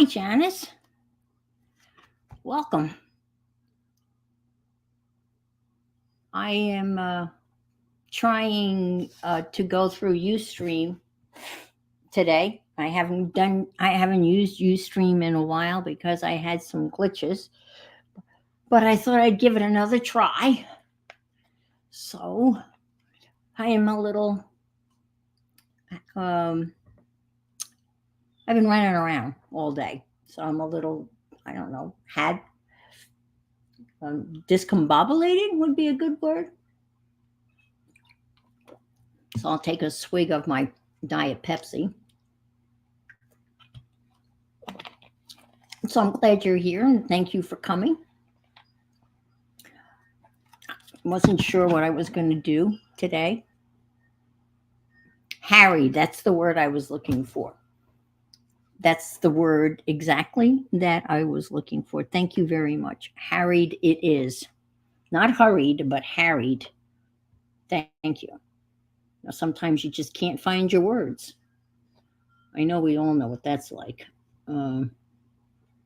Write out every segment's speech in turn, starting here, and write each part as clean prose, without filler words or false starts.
Hi, Janice. Welcome. I am trying to go through Ustream today. I haven't used Ustream in a while because I had some glitches, but I thought I'd give it another try. So I am a little. Um, I've been running around all day, so I'm a little. I don't know. Had discombobulated would be a good word. So I'll take a swig of my Diet Pepsi. So I'm glad you're here and thank you for coming. Wasn't sure what I was going to do today. Harried, that's the word I was looking for. That's the word exactly that I was looking for. Thank you very much. Harried it is. Not hurried, but harried. Thank you. Now, sometimes you just can't find your words. I know we all know what that's like. Let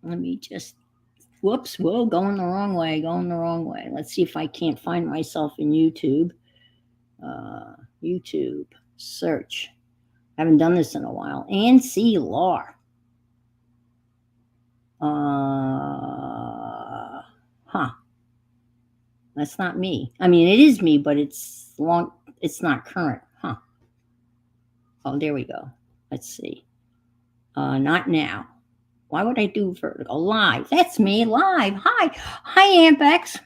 me just, whoops, whoa, going the wrong way, going the wrong way. Let's see if I can't find myself in YouTube. YouTube, search. I haven't done this in a while. And see Lar. Huh. That's not me. I mean, it is me, but it's long. It's not current. Huh. Oh, there we go. Let's see. Not now. Why would I do vertical? Live. That's me. Live. Hi. Hi, Ampex.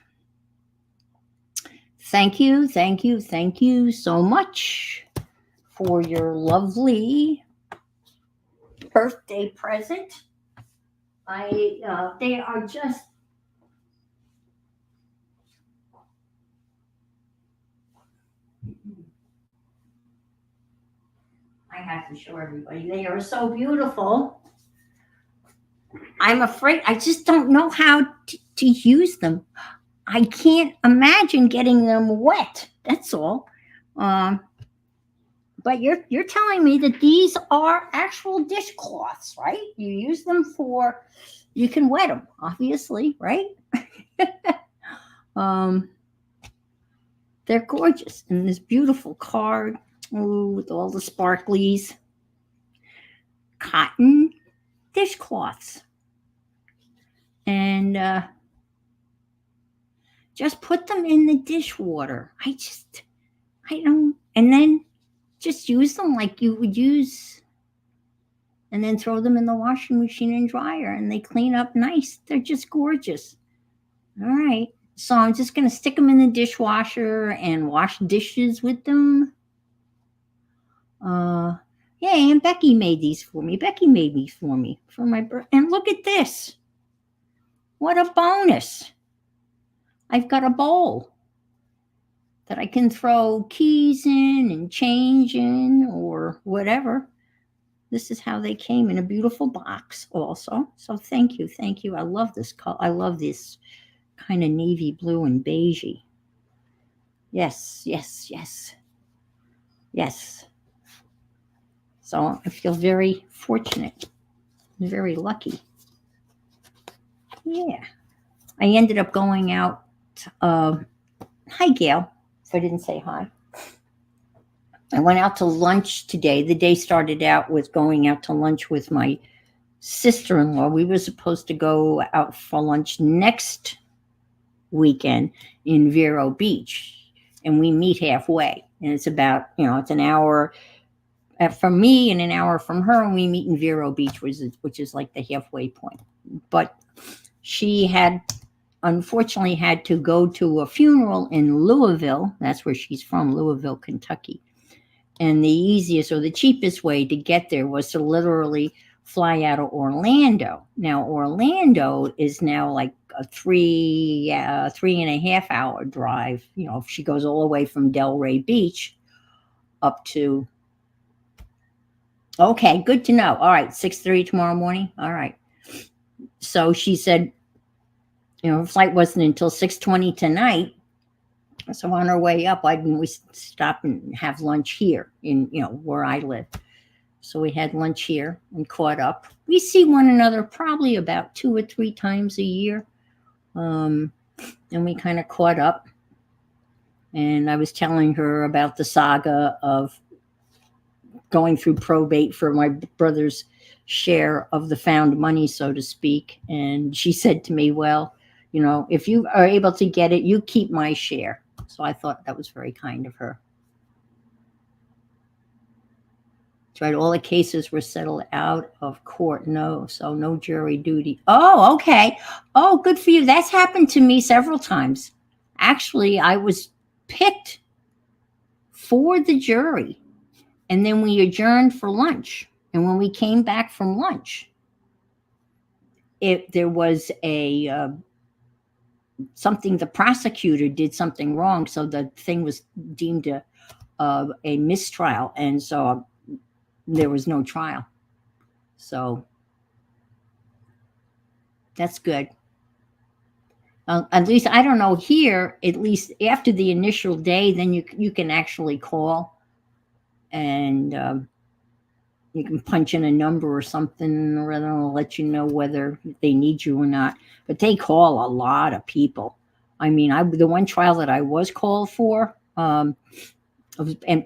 Thank you. Thank you. Thank you so much for your lovely birthday present. They are just. I have to show everybody. They are so beautiful. I'm afraid I just don't know how to use them. I can't imagine getting them wet. That's all. But you're telling me that these are actual dishcloths, right? You use them for. You can wet them, obviously, right? They're gorgeous, and this beautiful card. Ooh, with all the sparklies. Cotton dishcloths. And just put them in the dishwater. I don't, and then just use them like you would use, and then throw them in the washing machine and dryer, and they clean up nice. They're just gorgeous. All right. So I'm just going to stick them in the dishwasher and wash dishes with them. Yeah, and Becky made these for me. Becky made these for me for my birthday. And look at this. What a bonus. I've got a bowl that I can throw keys in and change in or whatever. This is how they came in a beautiful box also. So thank you. Thank you. I love this color. I love this kind of navy blue and beigey. Yes, yes, yes. Yes. So I feel very fortunate, very lucky. Yeah. I ended up going out. Hi, Gail. If I didn't say hi. I went out to lunch today. The day started out with going out to lunch with my sister-in-law. We were supposed to go out for lunch next weekend in Vero Beach, and we meet halfway. And it's about, it's an hour from me and an hour from her, and we meet in Vero Beach, which is like the halfway point. But she had unfortunately had to go to a funeral in Louisville. That's where she's from, Louisville, Kentucky. And the easiest or the cheapest way to get there was to literally fly out of Orlando. Now, Orlando is now like a 3.5 hour drive. If she goes all the way from Delray Beach up to. Okay, good to know. All right, 6:30 tomorrow morning. All right. So she said, her flight wasn't until 6:20 tonight. So on our way up, why didn't we stop and have lunch here in, where I live? So we had lunch here and caught up. We see one another probably about 2 or 3 times a year. And we kind of caught up. And I was telling her about the saga of going through probate for my brother's share of the found money, so to speak. And she said to me, well, if you are able to get it, you keep my share. So I thought that was very kind of her. That's right. All the cases were settled out of court. No, so no jury duty. Oh, okay. Oh, good for you. That's happened to me several times. Actually, I was picked for the jury, and then we adjourned for lunch. And when we came back from lunch, there was something, the prosecutor did something wrong, so the thing was deemed a mistrial, and so there was no trial. So that's good. At least, I don't know, here, at least after the initial day, then you can actually call, and you can punch in a number or something, or they'll let you know whether they need you or not. But they call a lot of people. I mean, the one trial that I was called for, and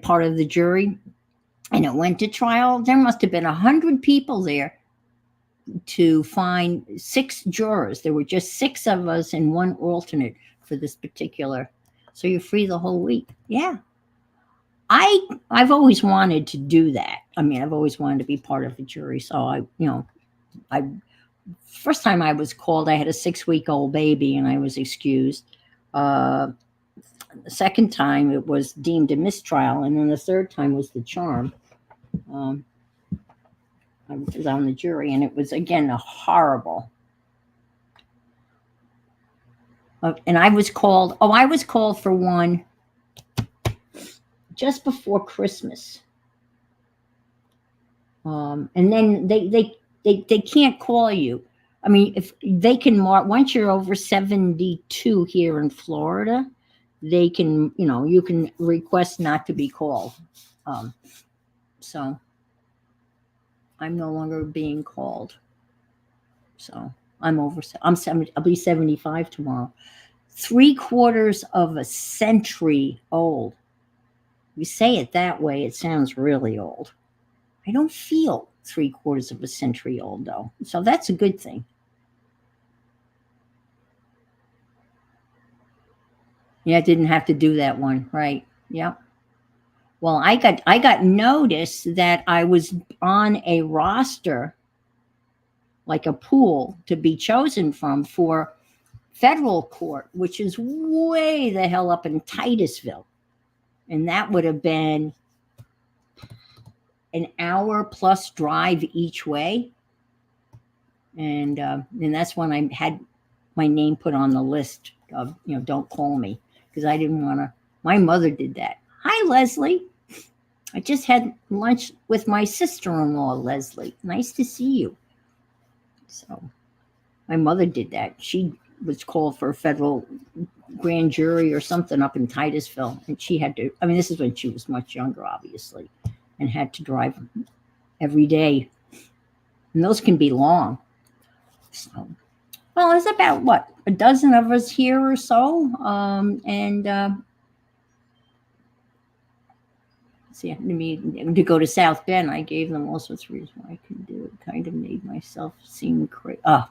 part of the jury, and it went to trial, there must have been 100 people there to find 6 jurors. There were just 6 of us and 1 alternate for this particular. So you're free the whole week. Yeah. I've always wanted to do that. I mean, I've always wanted to be part of a jury. So first time I was called, I had a 6-week-old baby and I was excused. The second time it was deemed a mistrial, and then the third time was the charm. I was on the jury, and it was, again, a horrible. And I was called for one just before Christmas. And then they can't call you. I mean, if they can mark, once you're over 72 here in Florida, they can, you can request not to be called. So I'm no longer being called. So I'll be 75 tomorrow. 3/4 of a century old. You say it that way, it sounds really old. I don't feel 3/4 of a century old, though. So that's a good thing. Yeah, I didn't have to do that one, right? Yep. Well, I got notice that I was on a roster, like a pool to be chosen from for federal court, which is way the hell up in Titusville. And that would have been an hour plus drive each way. And that's when I had my name put on the list of, don't call me, because I didn't want to. My mother did that. Hi, Leslie. I just had lunch with my sister-in-law, Leslie. Nice to see you. So my mother did that. She was called for a federal grand jury or something up in Titusville. And she had to, this is when she was much younger, obviously, and had to drive every day. And those can be long. So, well, there's about, a dozen of us here or so. To go to South Bend, I gave them all sorts of reasons why I couldn't do it. Kind of made myself seem crazy. Well,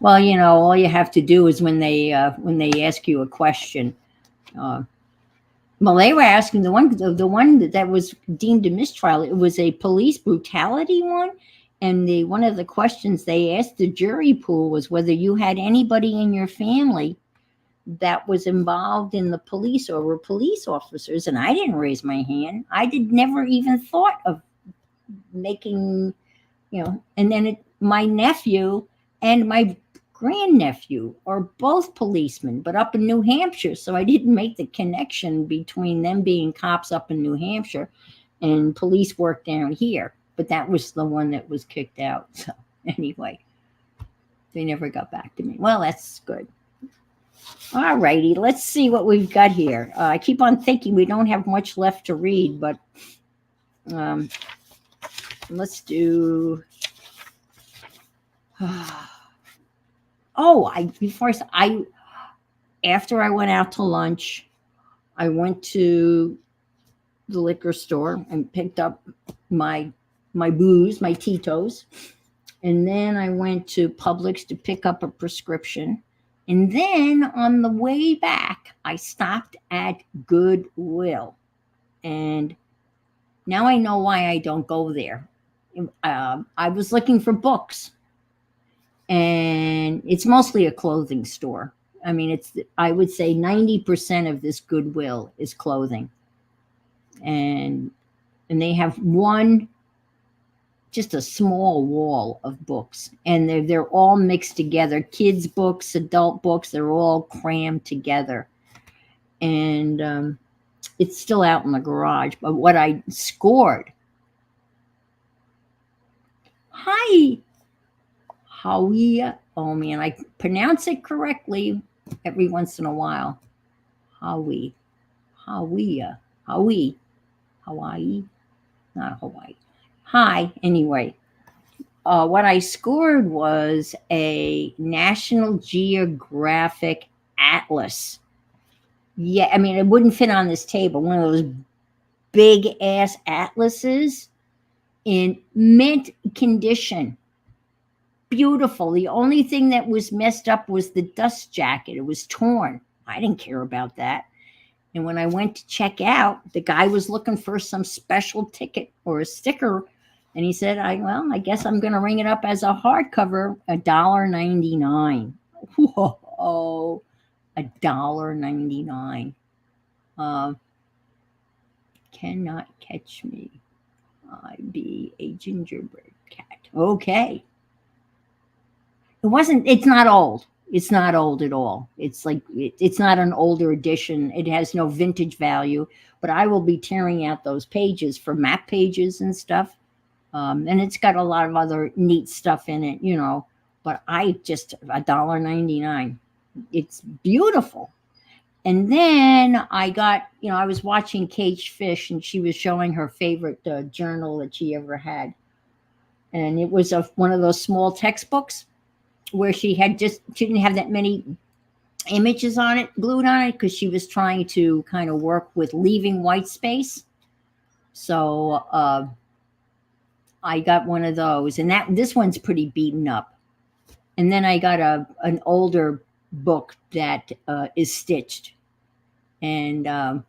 all you have to do is when they ask you a question. Well, they were asking the one that was deemed a mistrial. It was a police brutality one, and one of the questions they asked the jury pool was whether you had anybody in your family that was involved in the police or were police officers, and I didn't raise my hand. I never even thought of making, and then my nephew and my grandnephew are both policemen, but up in New Hampshire, so I didn't make the connection between them being cops up in New Hampshire and police work down here. But that was the one that was kicked out. So anyway, they never got back to me. Well, that's good. All righty, let's see what we've got here. I keep on thinking we don't have much left to read, but let's do. After I went out to lunch, I went to the liquor store and picked up my booze, my Tito's, and then I went to Publix to pick up a prescription. And then on the way back, I stopped at Goodwill. And now I know why I don't go there. I was looking for books, and it's mostly a clothing store. I mean, I would say 90% of this Goodwill is clothing. And they have just a small wall of books, and they're all mixed together. Kids books, adult books, they're all crammed together. And it's still out in the garage. But what I scored. Hi. Howie. Oh man, I pronounce it correctly every once in a while. Howie. Hawaii. Not Hawaii. Hi. Anyway, what I scored was a National Geographic Atlas. Yeah, I mean, it wouldn't fit on this table. One of those big ass atlases in mint condition. Beautiful. The only thing that was messed up was the dust jacket. It was torn. I didn't care about that. And when I went to check out, the guy was looking for some special ticket or a sticker. And he said, I guess I'm going to ring it up as a hardcover, $1.99. Whoa, $1.99. Cannot catch me. I be a gingerbread cat. Okay. It's not old. It's not old at all. It's like, it's not an older edition. It has no vintage value, but I will be tearing out those pages for map pages and stuff. And it's got a lot of other neat stuff in it, but $1.99. It's beautiful. And then I got, I was watching Cage Fish, and she was showing her favorite journal that she ever had. And it was one of those small textbooks where she didn't have that many images on it, glued on it, because she was trying to kind of work with leaving white space. So I got one of those, and this one's pretty beaten up. And then I got an older book that is stitched, and I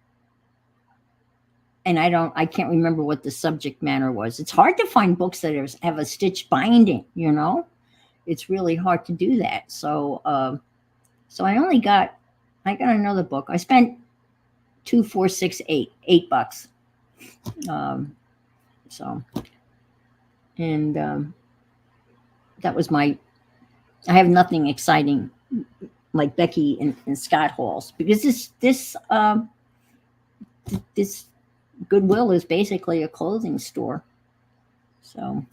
can't remember what the subject matter was. It's hard to find books that have a stitched binding, It's really hard to do that. So I got another book. I spent $2, $4, $6, $8. That was I have nothing exciting like Becky and Scott Halls, because this Goodwill is basically a clothing store. So,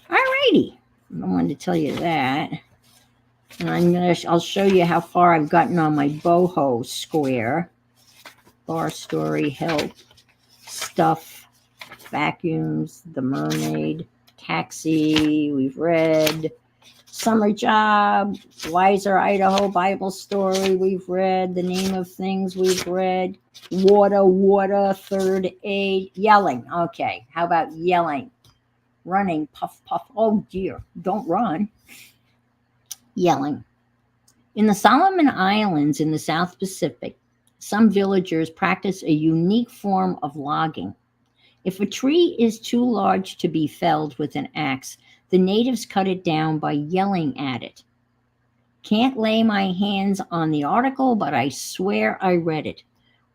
alrighty. I wanted to tell you that. And I'll show you how far I've gotten on my boho square. Bar story, help, stuff, vacuums, the mermaid, taxi, we've read. Summer job, Wiser, Idaho, Bible story, we've read. The name of things, we've read. Water, third aid, yelling. Okay, how about yelling? Running, puff, puff. Oh dear, don't run. Yelling. In the Solomon Islands in the South Pacific, some villagers practice a unique form of logging. If a tree is too large to be felled with an axe, the natives cut it down by yelling at it. Can't lay my hands on the article, but I swear I read it.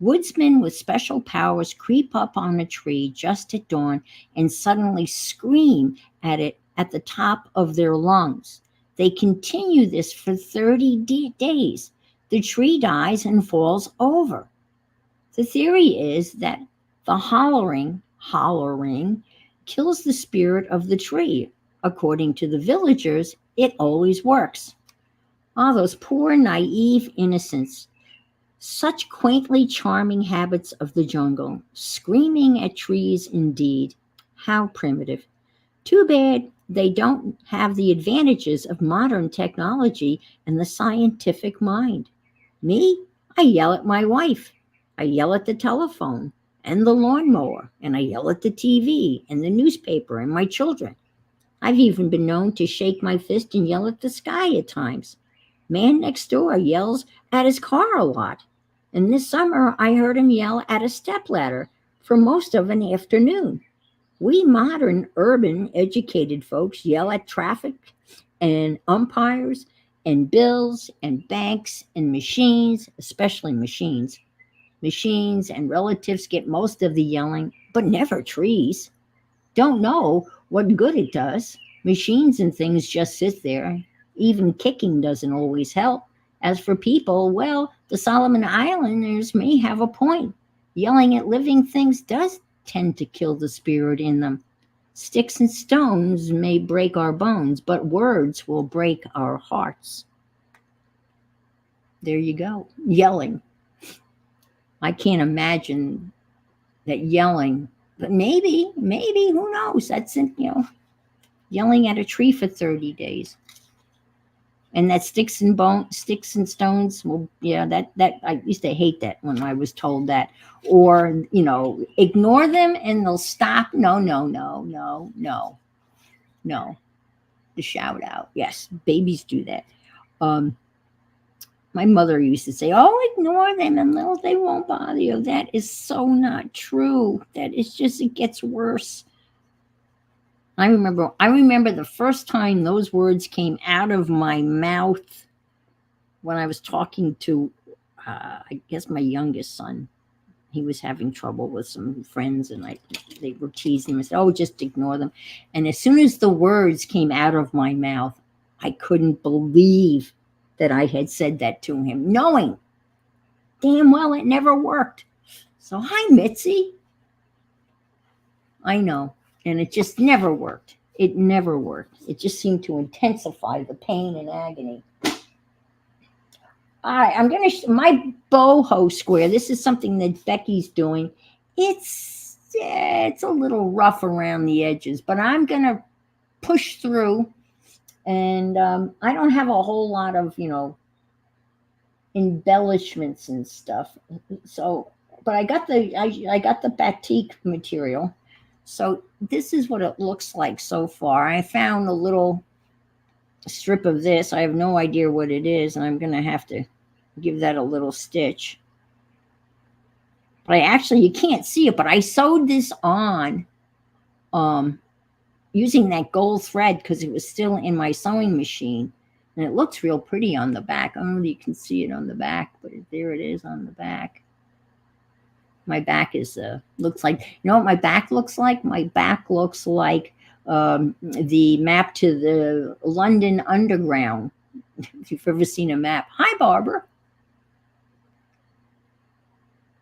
Woodsmen with special powers creep up on a tree just at dawn and suddenly scream at it at the top of their lungs. They continue this for 30 days. The tree dies and falls over. The theory is that the hollering kills the spirit of the tree. According to the villagers, it always works. Ah, those poor, naive innocents. Such quaintly charming habits of the jungle. Screaming at trees indeed. How primitive. Too bad they don't have the advantages of modern technology and the scientific mind. Me, I yell at my wife. I yell at the telephone and the lawnmower, and I yell at the TV and the newspaper and my children. I've even been known to shake my fist and yell at the sky at times. Man next door yells at his car a lot. And this summer, I heard him yell at a stepladder for most of an afternoon. We modern, urban, educated folks yell at traffic and umpires and bills and banks and machines, especially machines. Machines and relatives get most of the yelling, but never trees. Don't know what good it does. Machines and things just sit there. Even kicking doesn't always help. As for people, well, the Solomon Islanders may have a point. Yelling at living things does tend to kill the spirit in them. Sticks and stones may break our bones, but words will break our hearts. There you go. Yelling. I can't imagine that yelling, but maybe, who knows? That's, yelling at a tree for 30 days. And that sticks and stones. Well, yeah, that I used to hate that when I was told that. Or, ignore them and they'll stop. No. The shout out. Yes, babies do that. My mother used to say, "Oh, ignore them and they won't bother you." That is so not true. That is just, it gets worse. I remember the first time those words came out of my mouth when I was talking to, I guess, my youngest son. He was having trouble with some friends, and they were teasing him and said, "Oh, just ignore them." And as soon as the words came out of my mouth, I couldn't believe that I had said that to him, knowing damn well it never worked. So, hi, Mitzi. I know. And it just never worked. It never worked. It just seemed to intensify the pain and agony. All right, I'm going to, my boho square, this is something that Becky's doing. It's a little rough around the edges, but I'm going to push through. And I don't have a whole lot of, embellishments and stuff. So, but I got the batik material. So this is what it looks like so far. I found a little strip of this. I have no idea what it is, and I'm going to have to give that a little stitch. But you can't see it, but I sewed this on using that gold thread because it was still in my sewing machine. And it looks real pretty on the back. I don't know if you can see it on the back, but there it is on the back. My back is looks like, what my back looks like? My back looks like the map to the London Underground. If you've ever seen a map. Hi, Barbara.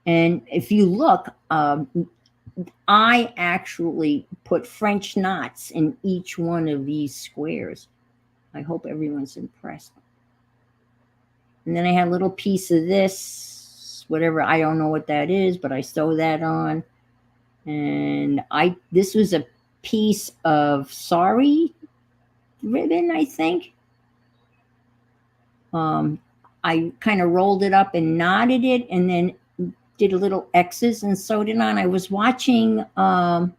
And if you look, I actually put French knots in each one of these squares. I hope everyone's impressed. And then I had a little piece of this. Whatever, I don't know what that is, but I sew that on. And this was a piece of sari ribbon, I think. I kind of rolled it up and knotted it and then did a little X's and sewed it on. I was watching the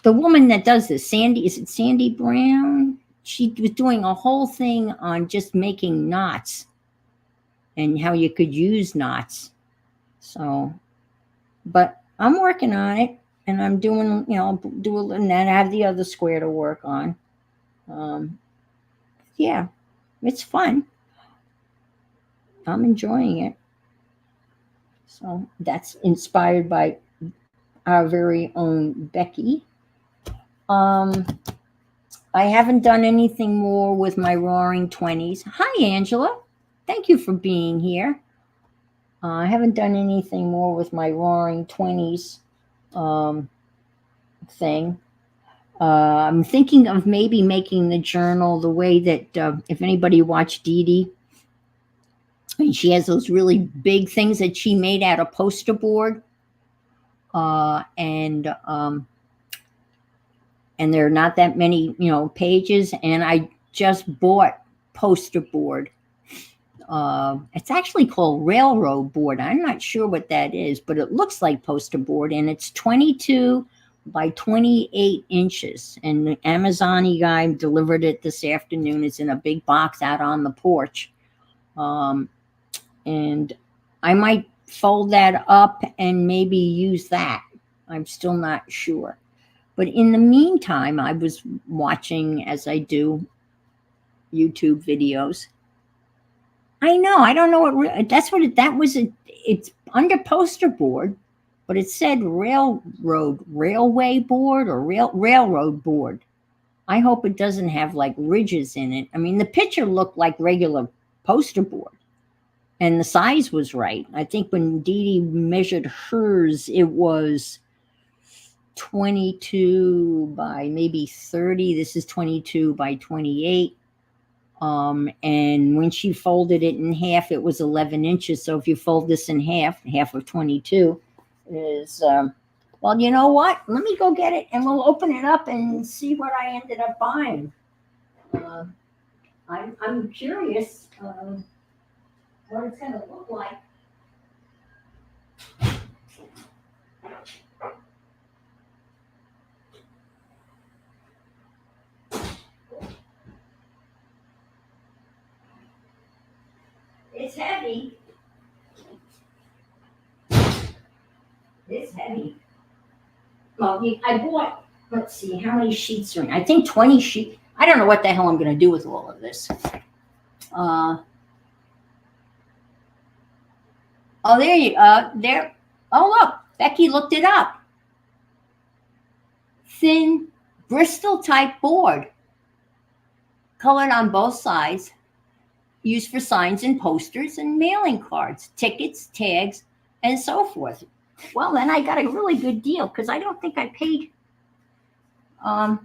woman that does this, is it Sandy Brown? She was doing a whole thing on just making knots and how you could use knots. So, but I'm working on it, and I'm doing, and then I have the other square to work on. Yeah, it's fun. I'm enjoying it. So that's inspired by our very own Becky. I haven't done anything more with my Roaring 20s. Hi, Angela. Thank you for being here. I haven't done anything more with my Roaring 20s thing. I'm thinking of maybe making the journal the way that if anybody watched Dee Dee, and she has those really big things that she made out of poster board. And and there are not that many, pages. And I just bought poster board. It's actually called railroad board. I'm not sure what that is, but it looks like poster board, and it's 22 by 28 inches. And the Amazon guy delivered it this afternoon. It's in a big box out on the porch. And I might fold that up and maybe use that. I'm still not sure. But in the meantime, I was watching, as I do, YouTube videos. I know. I don't know what that's what it, that was. It's under poster board, but it said railway board or railroad board. I hope it doesn't have like ridges in it. I mean, the picture looked like regular poster board, and the size was right. I think when Dee Dee measured hers, it was 22 by maybe 30. This is 22 by 28. And when she folded it in half, it was 11 inches. So if you fold this in half of 22 is, well, you know what? Let me go get it and we'll open it up and see what I ended up buying. I'm curious what it's going to look like. It's heavy. It's heavy. Well, I bought, let's see, how many sheets are in? I think 20 sheets. I don't know what the hell I'm going to do with all of this. Oh, there. Oh, look, Becky looked it up. Thin Bristol type board, colored on both sides, used for signs and posters and mailing cards, tickets, tags, and so forth. Well, then I got a really good deal because I don't think I paid, I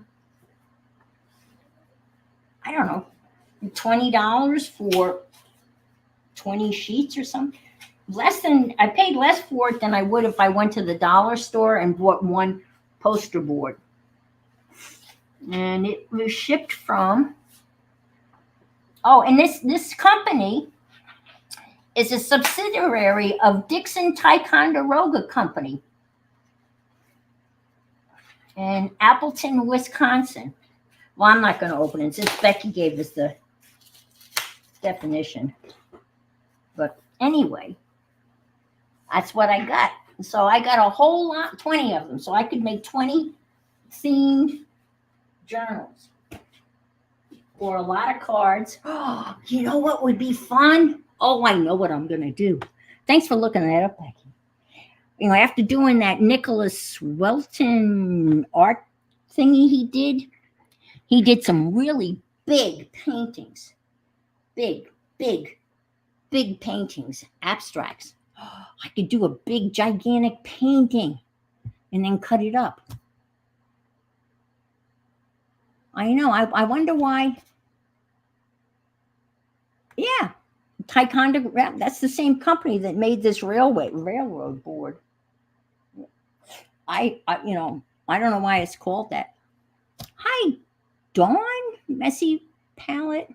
don't know, $20 for 20 sheets or something. I paid less for it than I would if I went to the dollar store and bought one poster board. And it was shipped from, oh, and this company is a subsidiary of Dixon Ticonderoga Company in Appleton, Wisconsin. Well, I'm not going to open it since Becky gave us the definition. But anyway, that's what I got. So I got a whole lot, 20 of them. So I could make 20 themed journals or a lot of cards. Oh, you know what would be fun? Oh, I know what I'm going to do. Thanks for looking that up, Becky. After doing that Nicholas Welton art thingy he did some really big paintings. Big paintings, abstracts. I could do a big, gigantic painting and then cut it up. I know. I wonder why. Yeah. Ticonderoga, that's the same company that made this railroad board. I don't know why it's called that. Hi, Dawn, Messy Palette.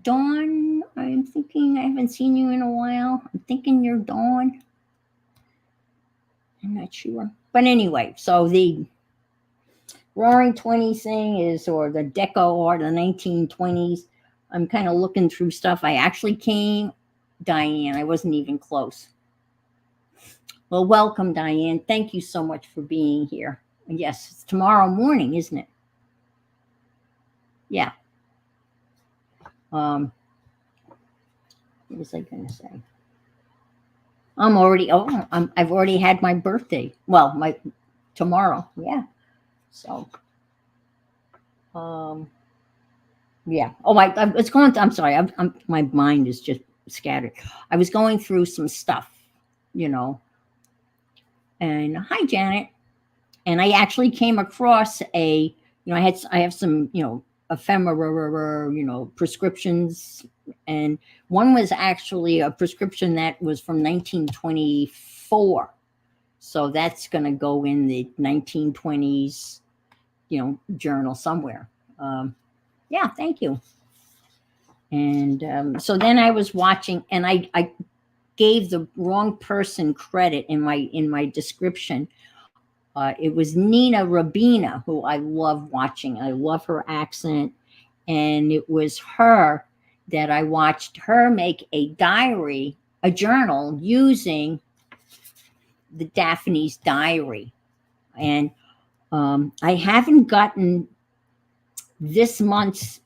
Dawn, I'm thinking I haven't seen you in a while. I'm thinking you're Dawn. I'm not sure. But anyway, so the Roaring 20s thing is, or the Deco art of the 1920s. I'm kind of looking through stuff. I actually came, Diane. I wasn't even close. Well, welcome, Diane. Thank you so much for being here. Yes, it's tomorrow morning, isn't it? Yeah. What was I going to say? I've already had my birthday. Well, tomorrow. Yeah. So, yeah. Oh, I'm sorry. My mind is just scattered. I was going through some stuff, and hi, Janet. And I actually came across I have some, ephemera, prescriptions. And one was actually a prescription that was from 1924. So that's going to go in the 1920s journal somewhere. Yeah, thank you. And so then I was watching, and I gave the wrong person credit in my description. It was Nina Rabina, who I love watching. I love her accent. And it was her that I watched her make a diary, a journal using the Daphne's diary. And I haven't gotten this month's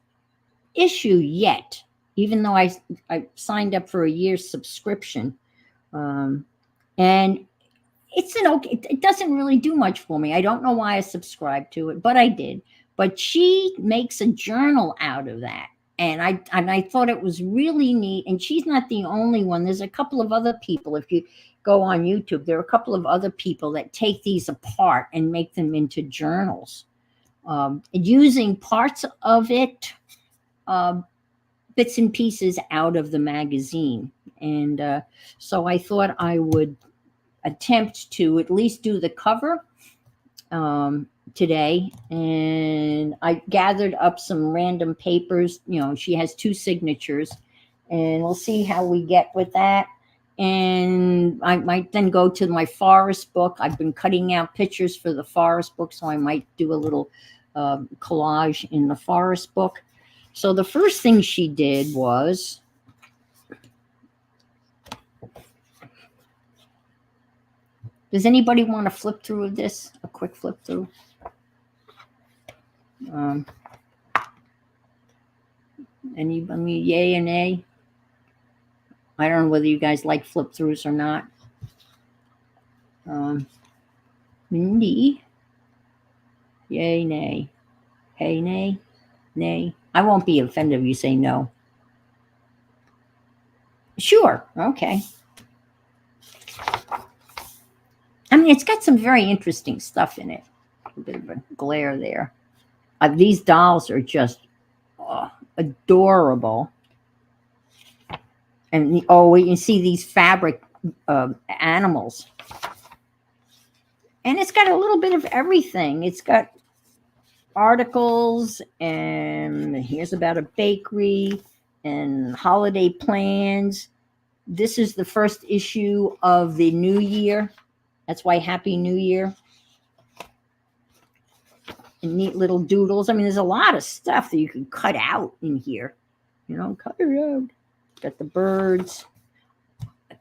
issue yet, even though I signed up for a year's subscription. And it's an okay, it doesn't really do much for me. I don't know why I subscribed to it, but I did. But she makes a journal out of that. And I thought it was really neat. And she's not the only one. There's a couple of other people. If you go on YouTube, there are a couple of other people that take these apart and make them into journals, using parts of it, bits and pieces out of the magazine. And so I thought I would attempt to at least do the cover today. And I gathered up some random papers. She has 2 signatures, and we'll see how we get with that. And I might then go to my forest book. I've been cutting out pictures for the forest book, so I might do a little collage in the forest book. So the first thing she did was, does anybody want to flip through this? A quick flip through. Anybody, yay and nay? I don't know whether you guys like flip throughs or not. Mindy, yay, nay. Hey, nay, nay. I won't be offended if you say no. Sure, okay. I mean, it's got some very interesting stuff in it. A bit of a glare there. These dolls are just adorable. And we can see these fabric animals. And it's got a little bit of everything. It's got articles, and here's about a bakery and holiday plans. This is the first issue of the new year. That's why Happy New Year. And neat little doodles. I mean, there's a lot of stuff that you can cut out in here. Cut it out. Got the birds.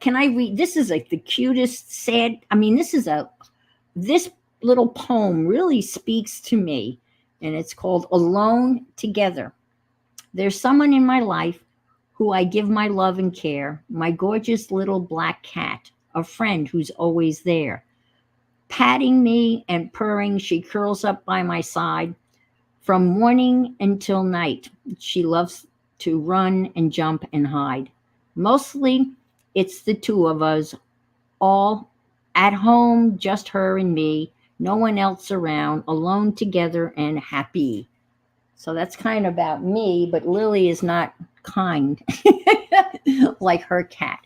Can I read? This is like the cutest, sad. I mean, this little poem really speaks to me. And it's called Alone Together. There's someone in my life who I give my love and care. My gorgeous little black cat. A friend who's always there. Patting me and purring, she curls up by my side. From morning until night, she loves to run and jump and hide. Mostly, it's the 2 of us, all at home, just her and me, no one else around, alone together and happy. So that's kind of about me, but Lily is not kind like her cat.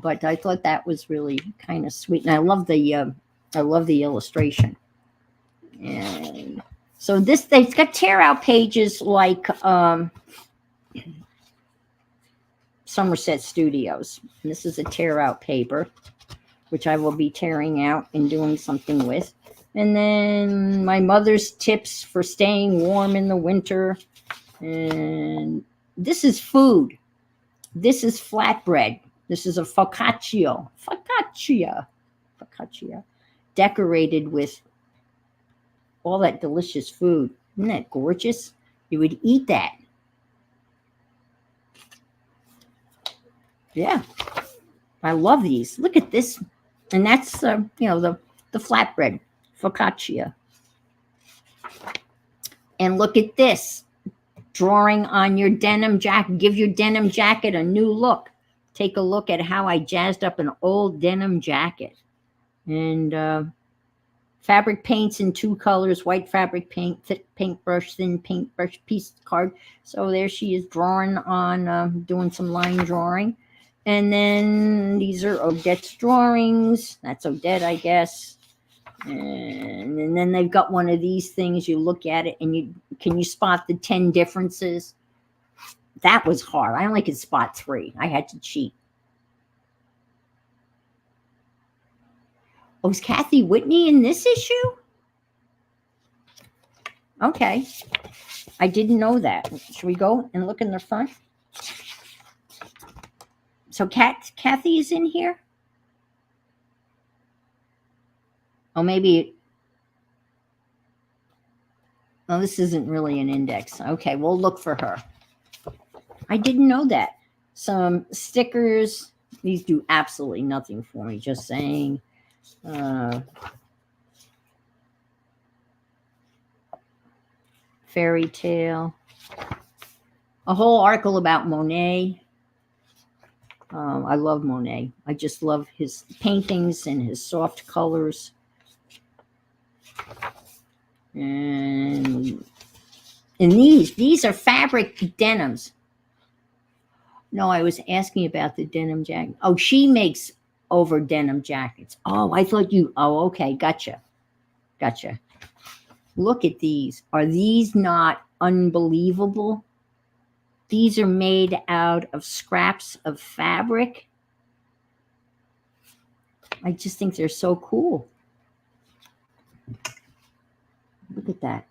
But I thought that was really kind of sweet, and I love the illustration. And so it's got tear out pages like Somerset Studios. And this is a tear out paper, which I will be tearing out and doing something with. And then my mother's tips for staying warm in the winter. And this is food. This is flatbread. This is a focaccia, decorated with all that delicious food. Isn't that gorgeous? You would eat that. Yeah, I love these. Look at this. And that's, the flatbread, focaccia. And look at this. Drawing on your denim jacket. Give your denim jacket a new look. Take a look at how I jazzed up an old denim jacket. And fabric paints in 2 colors, white fabric paint, thick paintbrush, thin paintbrush, piece card. So there she is drawing on, doing some line drawing. And then these are Odette's drawings. That's Odette, I guess. And then they've got one of these things. You look at it and you spot the 10 differences. That was hard. I only could spot 3. I had to cheat. Oh, is Kathy Whitney in this issue? Okay. I didn't know that. Should we go and look in the front? So Kathy is in here? Oh, maybe. Oh, this isn't really an index. Okay, we'll look for her. I didn't know that. Some stickers. These do absolutely nothing for me, just saying. Fairy tale. A whole article about Monet. I love Monet. I just love his paintings and his soft colors. And these are fabric denims. No, I was asking about the denim jacket. Oh, she makes over denim jackets. Oh, I thought you. Oh, okay. Gotcha. Look at these. Are these not unbelievable? These are made out of scraps of fabric. I just think they're so cool. Look at that.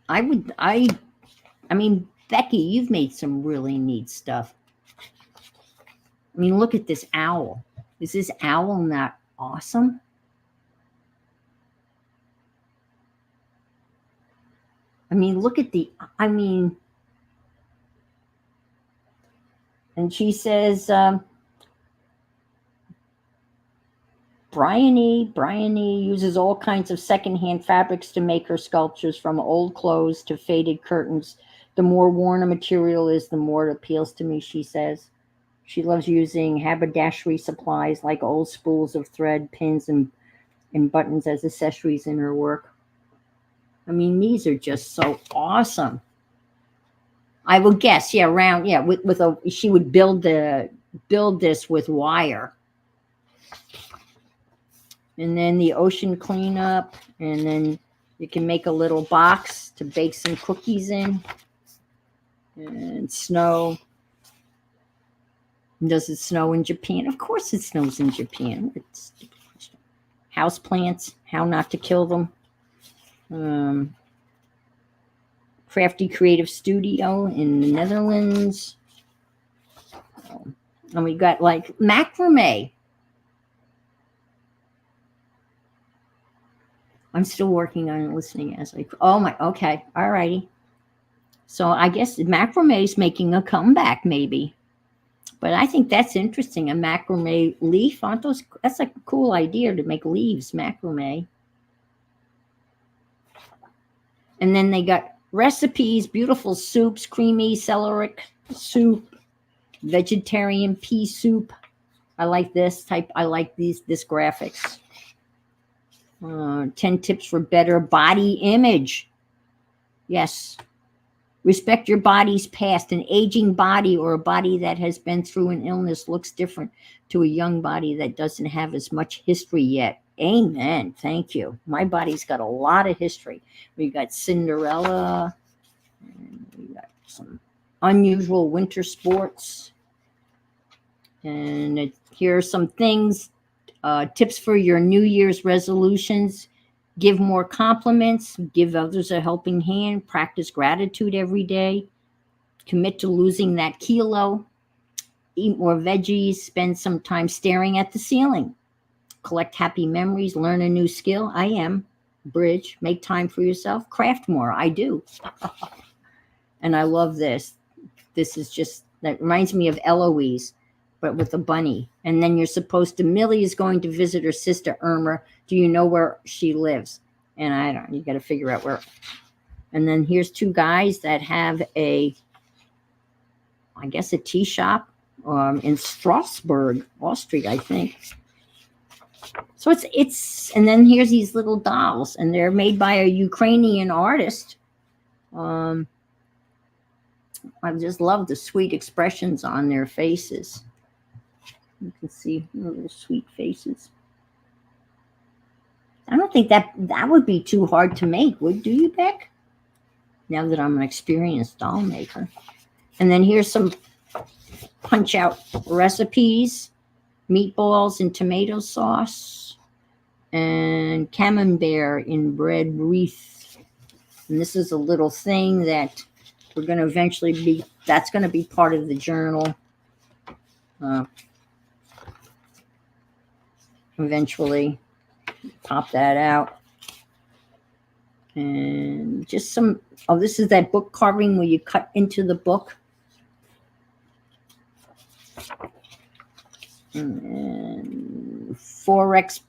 I mean, Becky, you've made some really neat stuff. I mean, look at this owl. Is this owl not awesome? I mean, look at and she says, Bryony uses all kinds of secondhand fabrics to make her sculptures, from old clothes to faded curtains. The more worn a material is, the more it appeals to me, she says. She loves using haberdashery supplies like old spools of thread, pins, and buttons as accessories in her work. I mean, these are just so awesome. I will guess, she would build this with wire. And then the ocean cleanup, and then you can make a little box to bake some cookies in. And snow. Does it snow in Japan? Of course it snows in Japan. It's house plants, how not to kill them. Crafty Creative Studio in the Netherlands. And we got like macrame. I'm still working on it, listening as I. Oh my. Okay. All righty. So I guess macrame is making a comeback, maybe. But I think that's interesting. A macrame leaf. Aren't those? That's a cool idea to make leaves macrame. And then they got recipes, beautiful soups, creamy celeriac soup, vegetarian pea soup. I like this type. I like this graphics. 10 tips for better body image. Yes. Respect your body's past. An aging body or a body that has been through an illness looks different to a young body that doesn't have as much history yet. Amen. Thank you. My body's got a lot of history. We got Cinderella. And we got some unusual winter sports. And here are some things. Tips for your New Year's resolutions. Give more compliments. Give others a helping hand. Practice gratitude every day. Commit to losing that kilo. Eat more veggies. Spend some time staring at the ceiling. Collect happy memories. Learn a new skill. I am. Bridge. Make time for yourself. Craft more. I do. And I love this. This is just, that reminds me of Eloise, but with a bunny. And then you're supposed to, Millie is going to visit her sister Irma. Do you know where she lives? And I don't, you got to figure out where. And then here's 2 guys that have I guess a tea shop in Strasbourg, Austria, I think. So it's, and then here's these little dolls, and they're made by a Ukrainian artist. I just love the sweet expressions on their faces. You can see little sweet faces. I don't think that would be too hard to make, would do you, Beck? Now that I'm an experienced doll maker. And then here's some punch out recipes: meatballs in tomato sauce and camembert in bread wreath. And this is a little thing that we're going to eventually be, that's going to be part of the journal. Eventually pop that out. And just some, oh, this is that book carving where you cut into the book. And 4X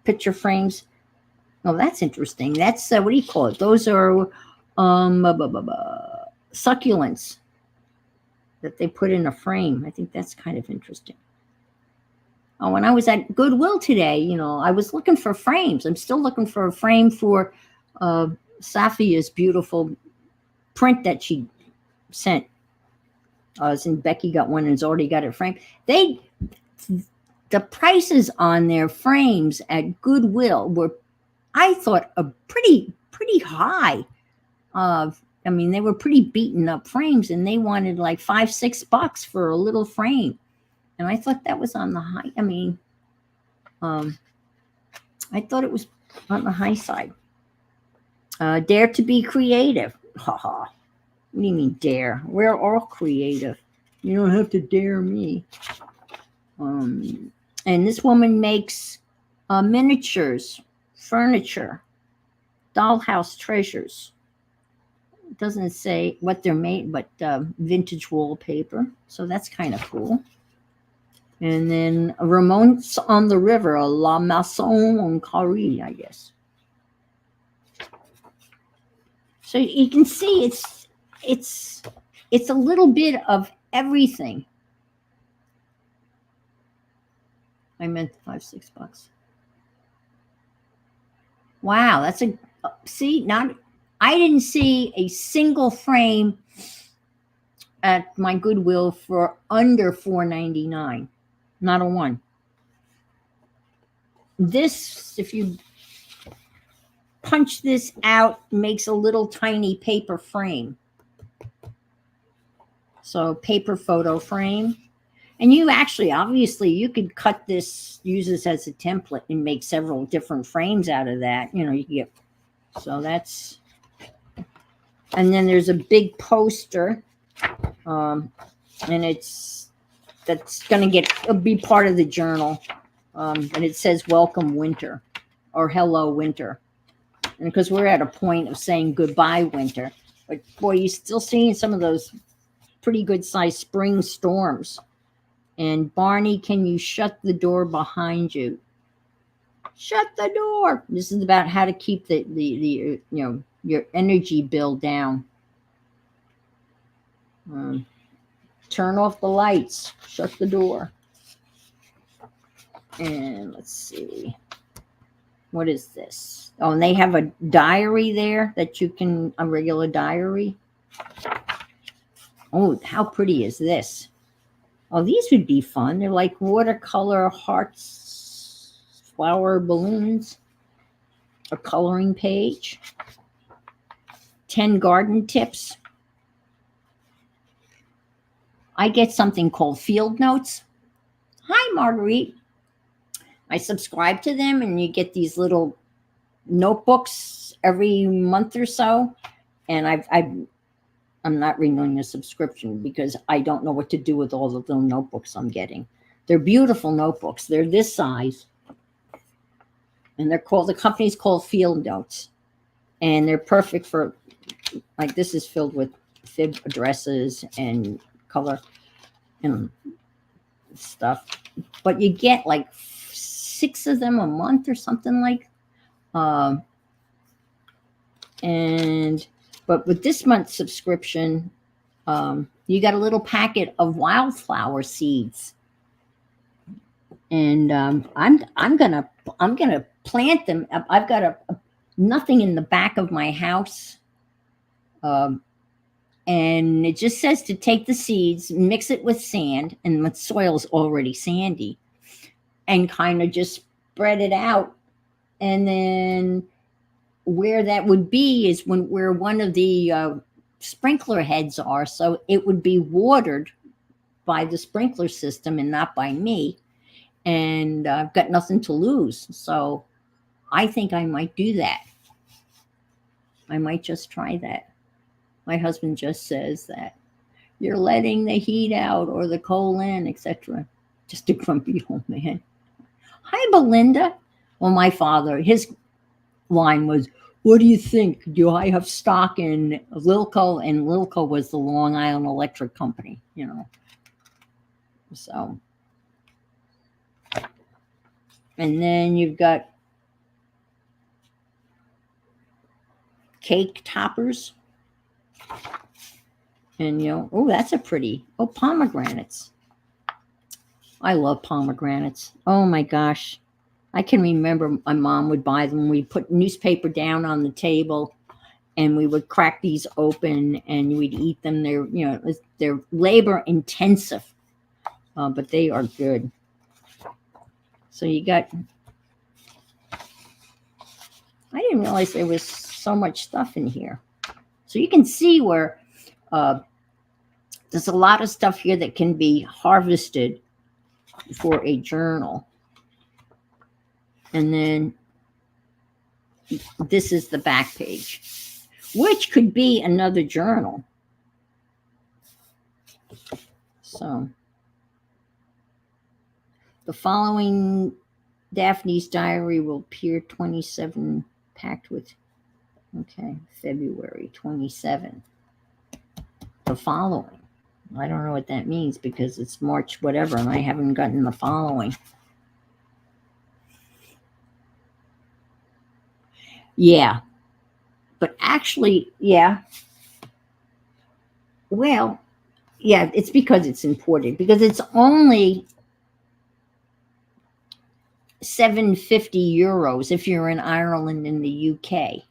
picture frames. Oh, that's interesting. That's, what do you call it? Those are succulents that they put in a frame. I think that's kind of interesting. Oh, when I was at Goodwill today, you know, I was looking for frames. I'm still looking for a frame for Safia's beautiful print that she sent. And Becky got one and has already got it framed. The prices on their frames at Goodwill were, I thought, a pretty high. I mean, they were pretty beaten up frames, and they wanted like $5-6 for a little frame. And I thought that was on the high. I mean, I thought it was on the high side. Dare to be creative. Haha. What do you mean dare? We're all creative. You don't have to dare me. And this woman makes miniatures, furniture, dollhouse treasures. It doesn't say what they're made, but vintage wallpaper. So that's kind of cool. And then Ramon's on the River, La Maison en Carré, I guess. So you can see it's a little bit of everything. I meant $5-6. Wow, that's a, see, I didn't see a single frame at my Goodwill for under $4.99. Not a one. This, if you punch this out, makes a little tiny paper frame. So paper photo frame. And you actually, obviously, you could cut this, use this as a template and make several different frames out of that. You know, you can get, so that's, and then there's a big poster. And that's going to be part of the journal. And it says welcome winter or hello winter. And because we're at a point of saying goodbye winter, but boy, you're still seeing some of those pretty good sized spring storms. And Barney, can you shut the door behind you? Shut the door. This is about how to keep the you know, your energy bill down. Turn off the lights. Shut the door. And let's see. What is this? Oh, and they have a diary there that you can, a regular diary. Oh, how pretty is this? Oh, these would be fun. They're like watercolor hearts, flower balloons, a coloring page, 10 garden tips. I get something called field notes. Hi, Marguerite. I subscribe to them, and you get these little notebooks every month or so. And I'm not renewing the subscription because I don't know what to do with all the little notebooks I'm getting. They're beautiful notebooks. They're this size. And they're called, the company's called Field Notes. And they're perfect for, like, this is filled with fib addresses and color and stuff. But you get like 6 of them a month or something like. But with this month's subscription, you got a little packet of wildflower seeds, and I'm gonna plant them. I've got nothing in the back of my house, And it just says to take the seeds, mix it with sand, and the soil's already sandy, and kind of just spread it out. And then where that would be is where one of the sprinkler heads are, so it would be watered by the sprinkler system and not by me. And I've got nothing to lose, so I think I might do that. I might just try that. My husband just says that you're letting the heat out or the coal in, etc. Just a grumpy old man. Hi, Belinda. Well, my father, his line was, what do you think? Do I have stock in Lilco? And Lilco was the Long Island Electric Company, you know. So, and then you've got cake toppers. And, you know, oh, that's a pretty, oh, pomegranates. I love pomegranates. Oh, my gosh. I can remember my mom would buy them. We'd put newspaper down on the table, and we would crack these open, and we'd eat them. They're, you know, they're labor intensive, but they are good. So you got, I didn't realize there was so much stuff in here. So you can see where there's a lot of stuff here that can be harvested for a journal. And then this is the back page, which could be another journal. So the following Daphne's diary will appear 27 packed with, okay, February 27. The following. I don't know what that means because it's March whatever and I haven't gotten the following. Yeah. But actually, yeah. Well, yeah, it's because it's imported, because it's only 750 euros if you're in Ireland and the UK.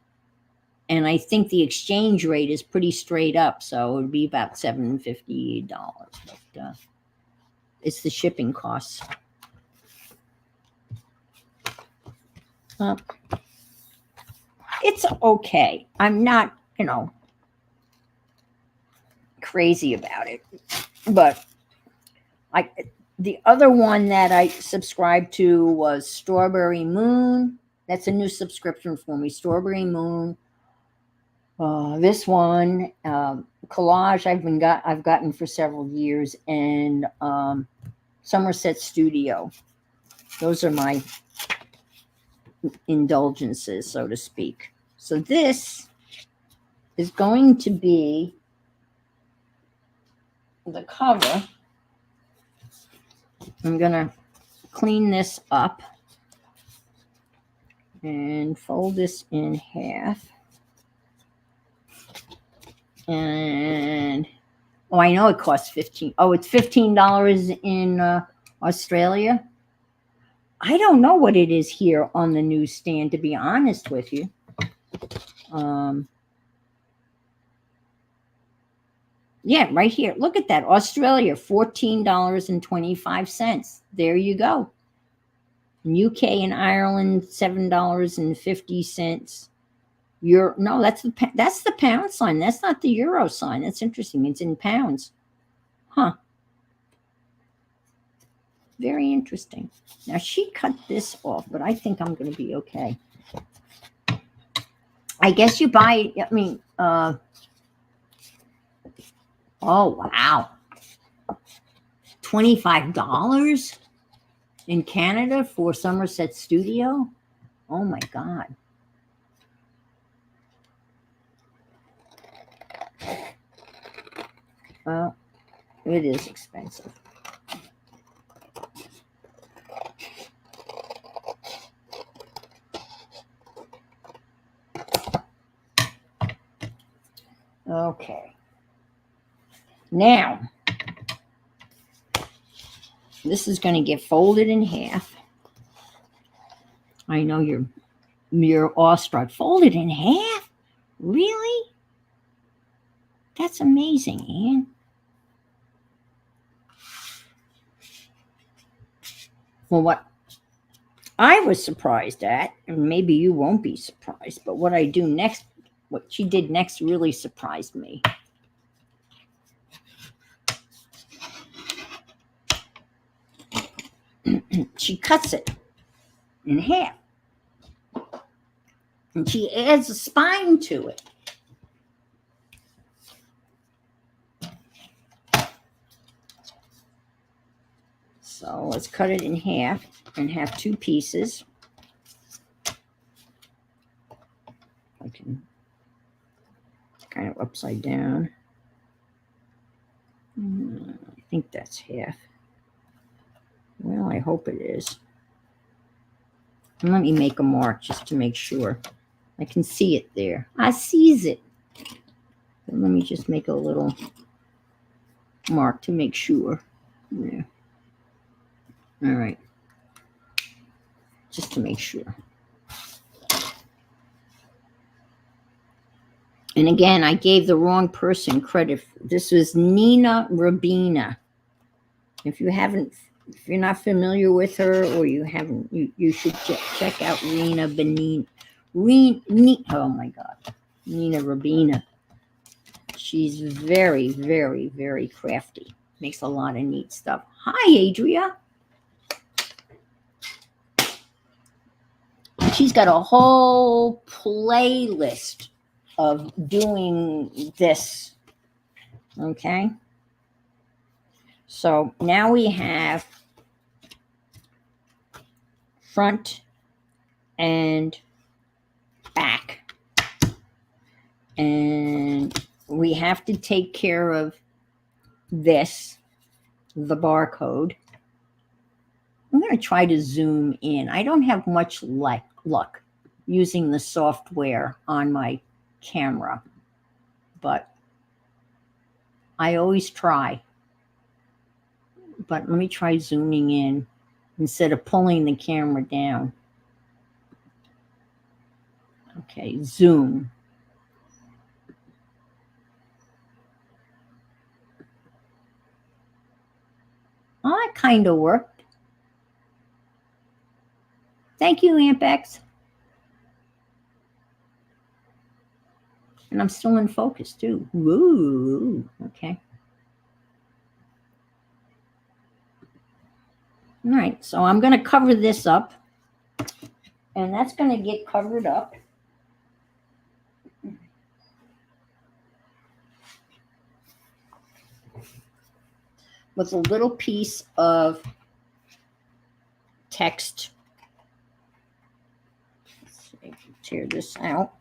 And I think the exchange rate is pretty straight up, so it would be about $750. But it's the shipping costs. It's okay. I'm not, you know, crazy about it. But the other one that I subscribed to was Strawberry Moon. That's a new subscription for me. Strawberry Moon. This one, Collage, I've gotten for several years, and Somerset Studio. Those are my indulgences, so to speak. So this is going to be the cover. I'm gonna clean this up and fold this in half. And oh, I know it costs $15. Oh, it's $15 in Australia. I don't know what it is here on the newsstand, to be honest with you. Yeah, right here. Look at that. Australia, $14.25. There you go. UK and Ireland, $7.50. No, that's the pound sign. That's not the euro sign. That's interesting. It's in pounds. Huh. Very interesting. Now, she cut this off, but I think I'm going to be okay. I guess you buy, I mean, oh, wow. $25 in Canada for Somerset Studio? Oh, my God. Well, it is expensive. Okay. Now, this is going to get folded in half. I know you're awestruck. Folded in half? Really? That's amazing, Anne. Well, what I was surprised at, and maybe you won't be surprised, but what I do next, what she did next really surprised me. She cuts it in half and she adds a spine to it. So let's cut it in half and have two pieces. I can kind of upside down. I think that's half. Well, I hope it is. And let me make a mark just to make sure. I can see it there. I sees it. And let me just make a little mark to make sure. Yeah. All right. Just to make sure. And again, I gave the wrong person credit. This was Nina Rabina. If you're not familiar with her, or you haven't, you should check out Rena Benin. Oh my God, Nina Rabina. She's very, very, very crafty. Makes a lot of neat stuff. Hi, Adria. She's got a whole playlist of doing this. Okay. So now we have front and back. And we have to take care of this, the barcode. I'm going to try to zoom in. I don't have much luck using the software on my camera, but I always try. But let me try zooming in instead of pulling the camera down. Okay, zoom. Oh, that kind of worked. Thank you, Ampex. And I'm still in focus too. Woo, okay. All right, so I'm going to cover this up, and that's going to get covered up. With a little piece of text. Let's see, tear this out.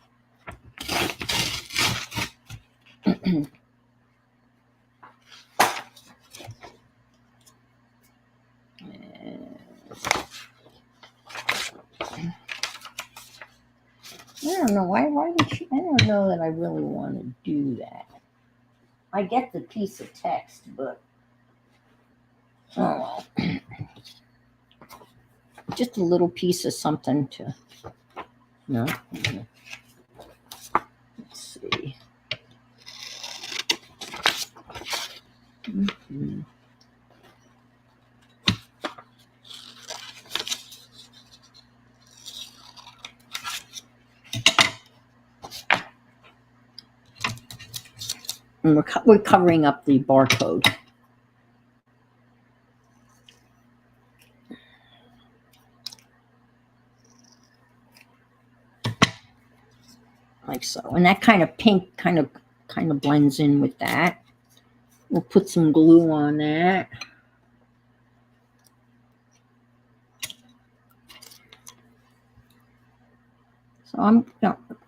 I don't know why would she? I don't know that I really want to do that. I get the piece of text, but oh well. Just a little piece of something to, no. Let's see. Mm-hmm. And we're covering up the barcode. Like so. And that kind of pink kind of blends in with that. We'll put some glue on that. So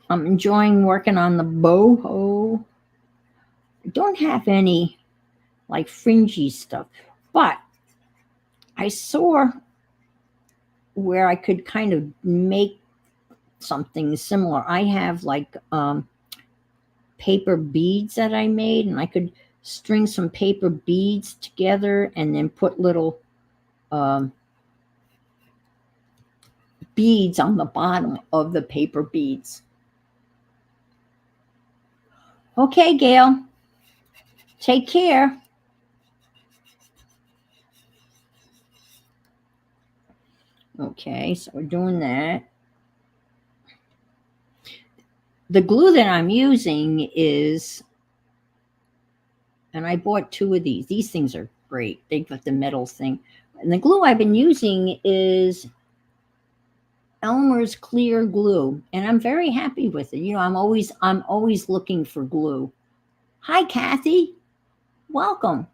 I'm enjoying working on the boho. I don't have any like fringy stuff, but I saw where I could kind of make something similar. I have like paper beads that I made, and I could string some paper beads together and then put little beads on the bottom of the paper beads. Okay, Gail. Take care. Okay, so we're doing that. The glue that I'm using is, and I bought 2 of these. These things are great. They've got the metal thing. And the glue I've been using is Elmer's clear glue, and I'm very happy with it. You know, I'm always looking for glue. Hi, Kathy. Welcome.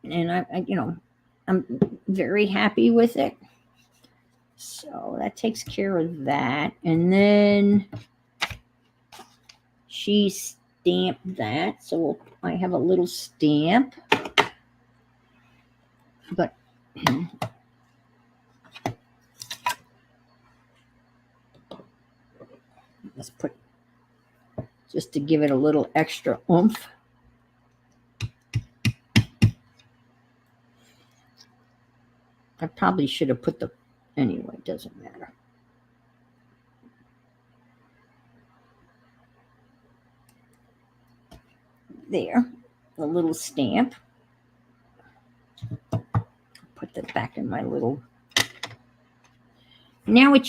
And I'm very happy with it. So that takes care of that. And then she stamped that. So I have a little stamp. But let's put, just to give it a little extra oomph. I probably should have put anyway, it doesn't matter. There, a little stamp. Put that back in my little. Now what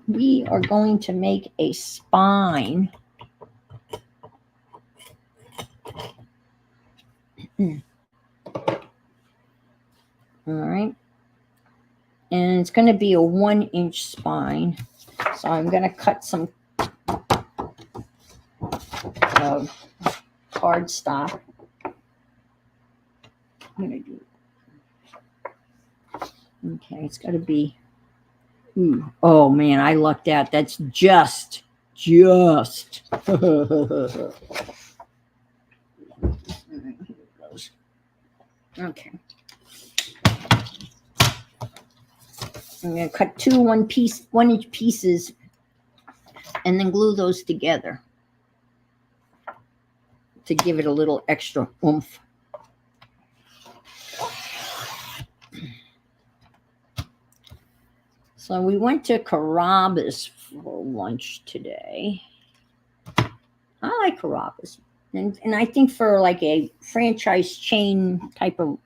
we are going to make a spine. All right. And it's going to be a 1-inch spine. So I'm going to cut some cardstock. I'm going to do. Okay, it's got to be. Oh man, I lucked out. That's just. Okay. I'm going to cut 2 1-inch pieces and then glue those together to give it a little extra oomph. So we went to Carrabba's for lunch today. I like Carrabba's. And I think for like a franchise chain type of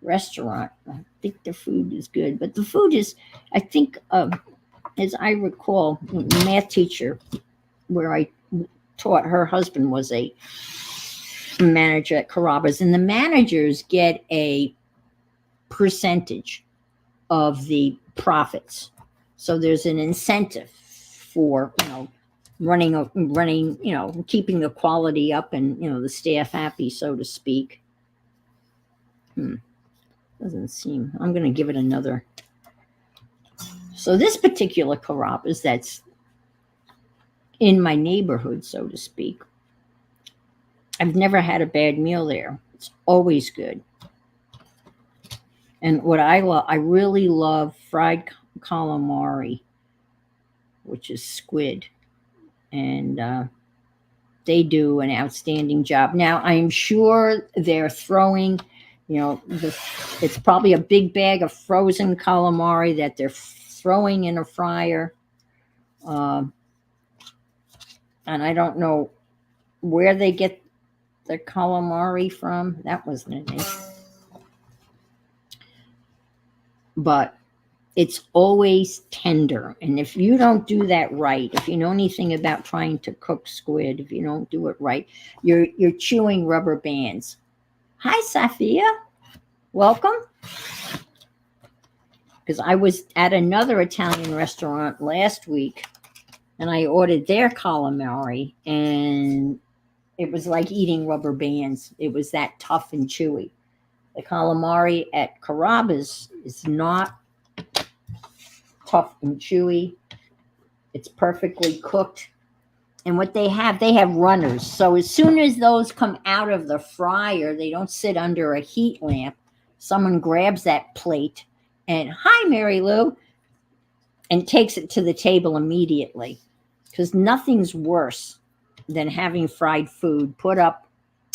restaurant, I think the food is good. But the food is, I think, as I recall, the math teacher where I taught, her husband was a manager at Carrabba's, and the managers get a percentage of the profits. So there's an incentive for, running, keeping the quality up and, the staff happy, so to speak. Doesn't seem, I'm going to give it another. So this particular Carrabba's that's in my neighborhood, so to speak, I've never had a bad meal there. It's always good. And what I really love fried calamari, which is squid. And they do an outstanding job. Now, I'm sure they're throwing, it's probably a big bag of frozen calamari that they're throwing in a fryer. And I don't know where they get the calamari from. That wasn't it. But it's always tender. And if you don't do that right, if you know anything about trying to cook squid, if you don't do it right, you're chewing rubber bands. Hi, Safia. Welcome. Because I was at another Italian restaurant last week, and I ordered their calamari, and it was like eating rubber bands. It was that tough and chewy. The calamari at Carrabba's is not tough and chewy. It's perfectly cooked. And what they have runners. So as soon as those come out of the fryer, they don't sit under a heat lamp. Someone grabs that plate and, hi, Mary Lou, and takes it to the table immediately. Because nothing's worse than having fried food put up,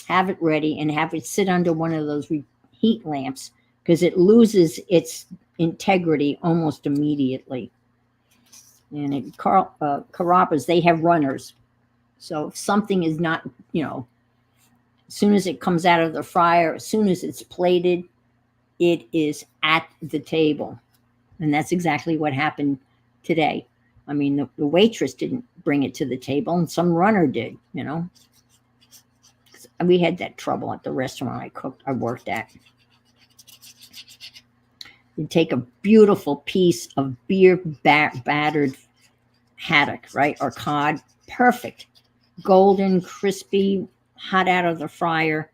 have it ready, and have it sit under one of those heat lamps, because it loses its integrity almost immediately. And at Carrabba's, they have runners. So if something is not, as soon as it comes out of the fryer, as soon as it's plated, it is at the table. And that's exactly what happened today. I mean, the waitress didn't bring it to the table, and some runner did. We had that trouble at the restaurant I worked at. You take a beautiful piece of beer battered haddock, right? Or cod. Perfect. Golden, crispy, hot out of the fryer.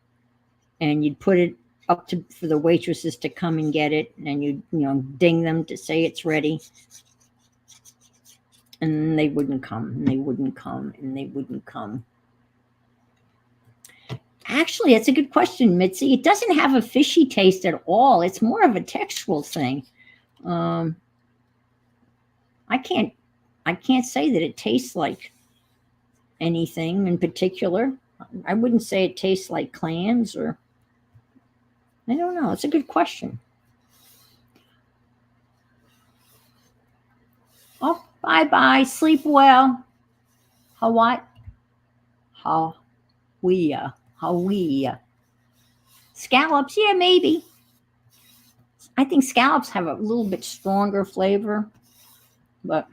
And you'd put it up for the waitresses to come and get it. And you'd ding them to say it's ready. And they wouldn't come, and they wouldn't come, and they wouldn't come. Actually, that's a good question, Mitzi. It doesn't have a fishy taste at all. It's more of a textural thing. I can't say that it tastes like anything in particular. I wouldn't say it tastes like clams, or I don't know. It's a good question. Oh, bye. Sleep well. How what? How we scallops? Yeah, maybe. I think scallops have a little bit stronger flavor, but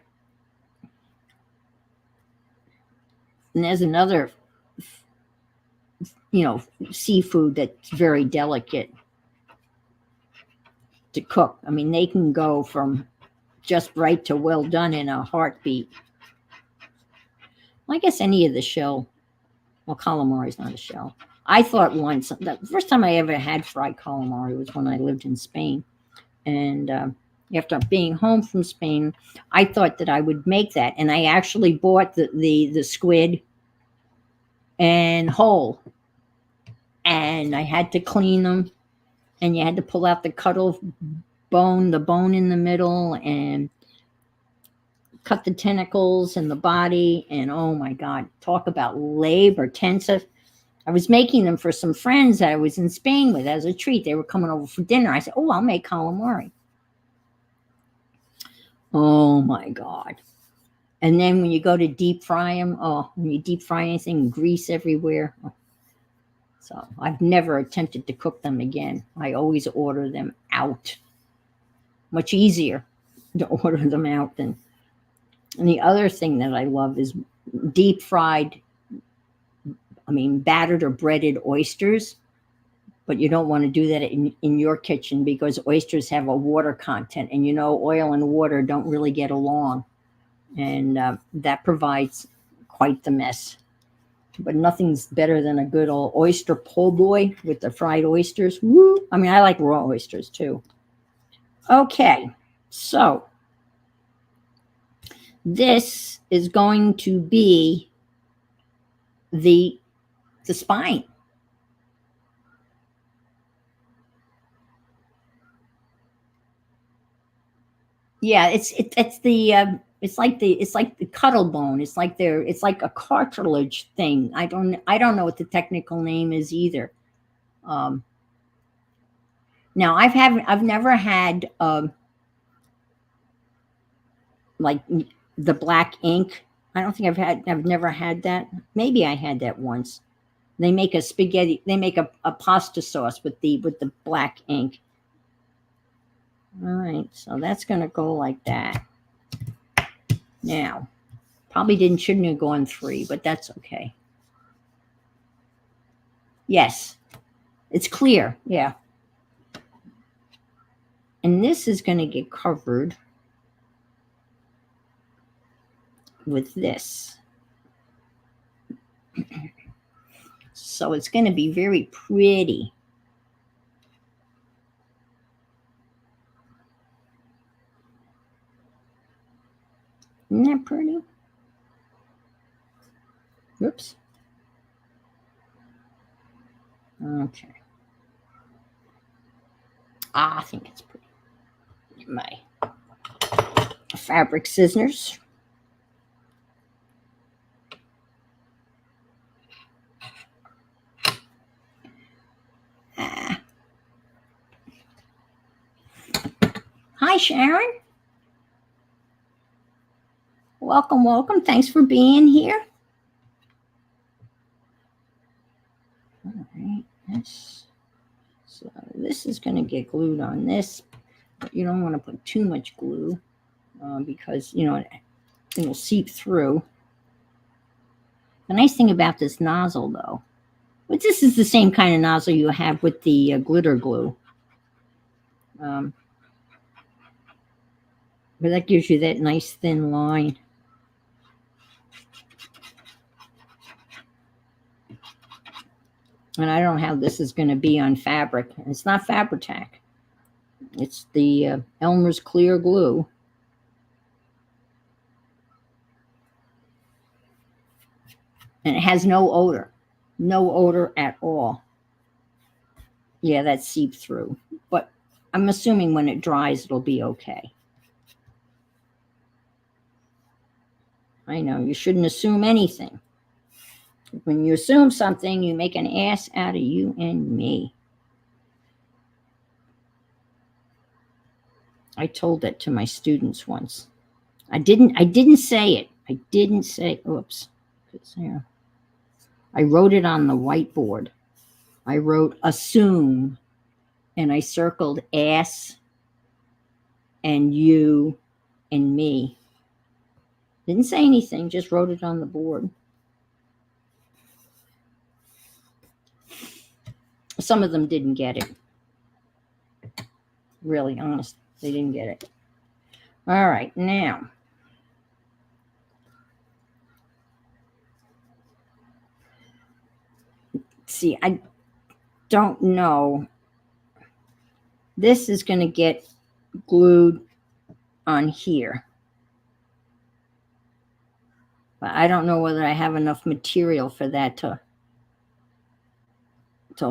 and there's another, seafood that's very delicate to cook. I mean, they can go from just right to well done in a heartbeat. Well, I guess any of the shell. Well, calamari is not a shell. I thought once, the first time I ever had fried calamari was when I lived in Spain. And after being home from Spain, I thought that I would make that. And I actually bought the squid and whole. And I had to clean them. And you had to pull out the cut-off bone, the bone in the middle, and cut the tentacles and the body. And oh my God, talk about labor intensive. I was making them for some friends that I was in Spain with as a treat. They were coming over for dinner. I said, oh, I'll make calamari. Oh my God. And then when you go to deep fry them, when you deep fry anything, grease everywhere. Oh. So I've never attempted to cook them again. I always order them out. Much easier to order them out than. And the other thing that I love is deep fried, battered or breaded oysters. But you don't want to do that in your kitchen because oysters have a water content. And oil and water don't really get along. And that provides quite the mess. But nothing's better than a good old oyster po' boy with the fried oysters. Woo! I like raw oysters too. Okay, so this is going to be the spine. Yeah, it's like the cuttle bone. It's like a cartilage thing. I don't know what the technical name is either. Now I've never had like the black ink. I've never had that. Maybe I had that once. They make a pasta sauce with the black ink. All right, so that's gonna go like that. Now, probably shouldn't have gone 3, but that's okay. Yes, it's clear, yeah. And this is gonna get covered with this. So it's gonna be very pretty. Isn't that pretty? Oops. Okay. I think it's pretty. My fabric scissors. Hi, Sharon. Welcome. Thanks for being here. All right, so this is going to get glued on this, but you don't want to put too much glue because, you know, it'll seep through. The nice thing about this nozzle, though, but this is the same kind of nozzle you have with the glitter glue. But that gives you that nice thin line. And I don't know how this is going to be on fabric. It's not Fabri-Tac. It's the Elmer's clear glue. And it has no odor. No odor at all. Yeah, that's seeped through. But I'm assuming when it dries, it'll be okay. I know, you shouldn't assume anything. When you assume something, you make an ass out of you and me. I told that to my students once. I didn't say it. I didn't say, oops. There. I wrote it on the whiteboard. I wrote assume, and I circled ass and you and me. Didn't say anything, just wrote it on the board. Some of them didn't get it. Really, honest, they didn't get it. All right, now. See, I don't know. This is going to get glued on here. But I don't know whether I have enough material for that to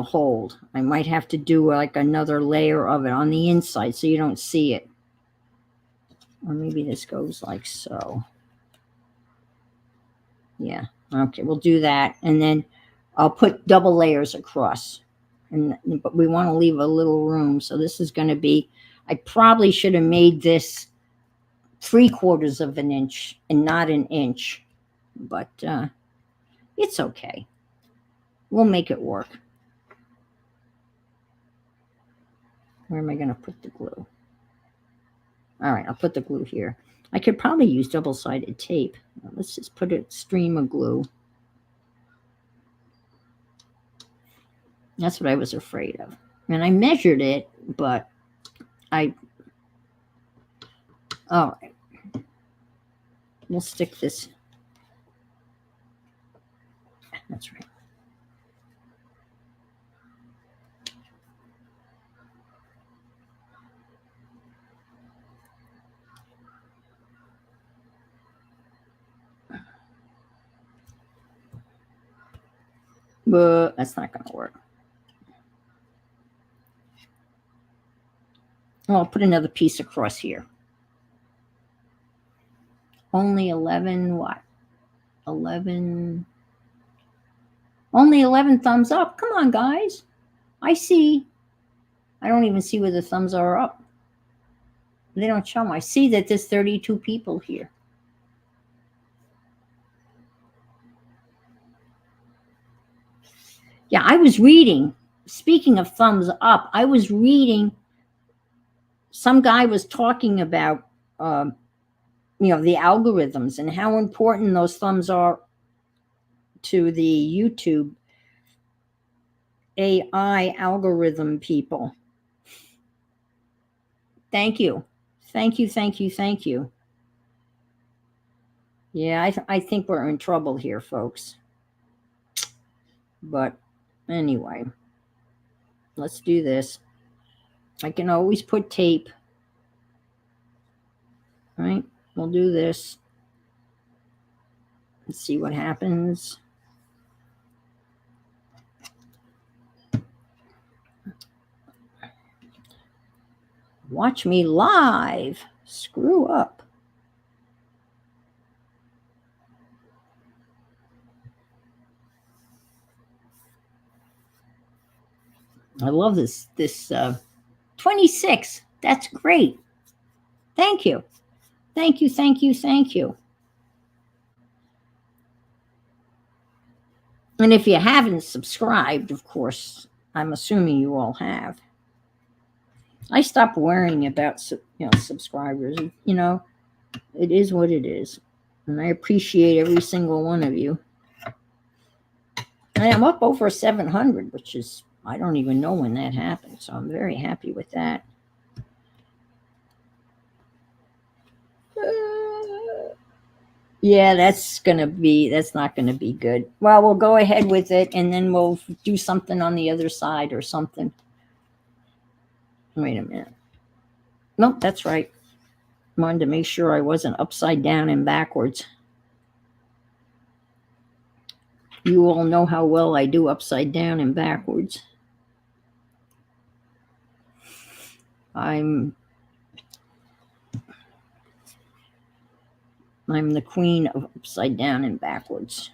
hold. I might have to do like another layer of it on the inside so you don't see it. Or maybe this goes like so. Yeah, okay, we'll do that. And then I'll put double layers across. But we want to leave a little room. So this is going to be, I probably should have made this 3/4 of an inch and not an inch. But it's okay. We'll make it work. Where am I going to put the glue? All right, I'll put the glue here. I could probably use double-sided tape. Let's just put a stream of glue. That's what I was afraid of. And I measured it, but all right. We'll stick this. That's right. But that's not going to work. Oh, I'll put another piece across here. Only 11 what? 11. Only 11 thumbs up. Come on, guys. I see. I don't even see where the thumbs are up. They don't show them. I see that there's 32 people here. Yeah, I was reading. Speaking of thumbs up, I was reading. Some guy was talking about, the algorithms and how important those thumbs are to the YouTube AI algorithm people. Thank you. Thank you, thank you, thank you. Yeah, I think we're in trouble here, folks. But anyway, let's do this. I can always put tape. All right, we'll do this. Let's see what happens. Watch me live. Screw up. I love this 26. That's great. Thank you. Thank you, thank you, thank you. And if you haven't subscribed, of course, I'm assuming you all have. I stopped worrying about subscribers. It is what it is, and I appreciate every single one of you. I am up over 700, which is I don't even know when that happened, so I'm very happy with that. Yeah, that's not gonna be good. Well, we'll go ahead with it, and then we'll do something on the other side or something. Wait a minute. Nope, that's right. Wanted to make sure I wasn't upside down and backwards. You all know how well I do upside down and backwards. I'm the queen of upside down and backwards.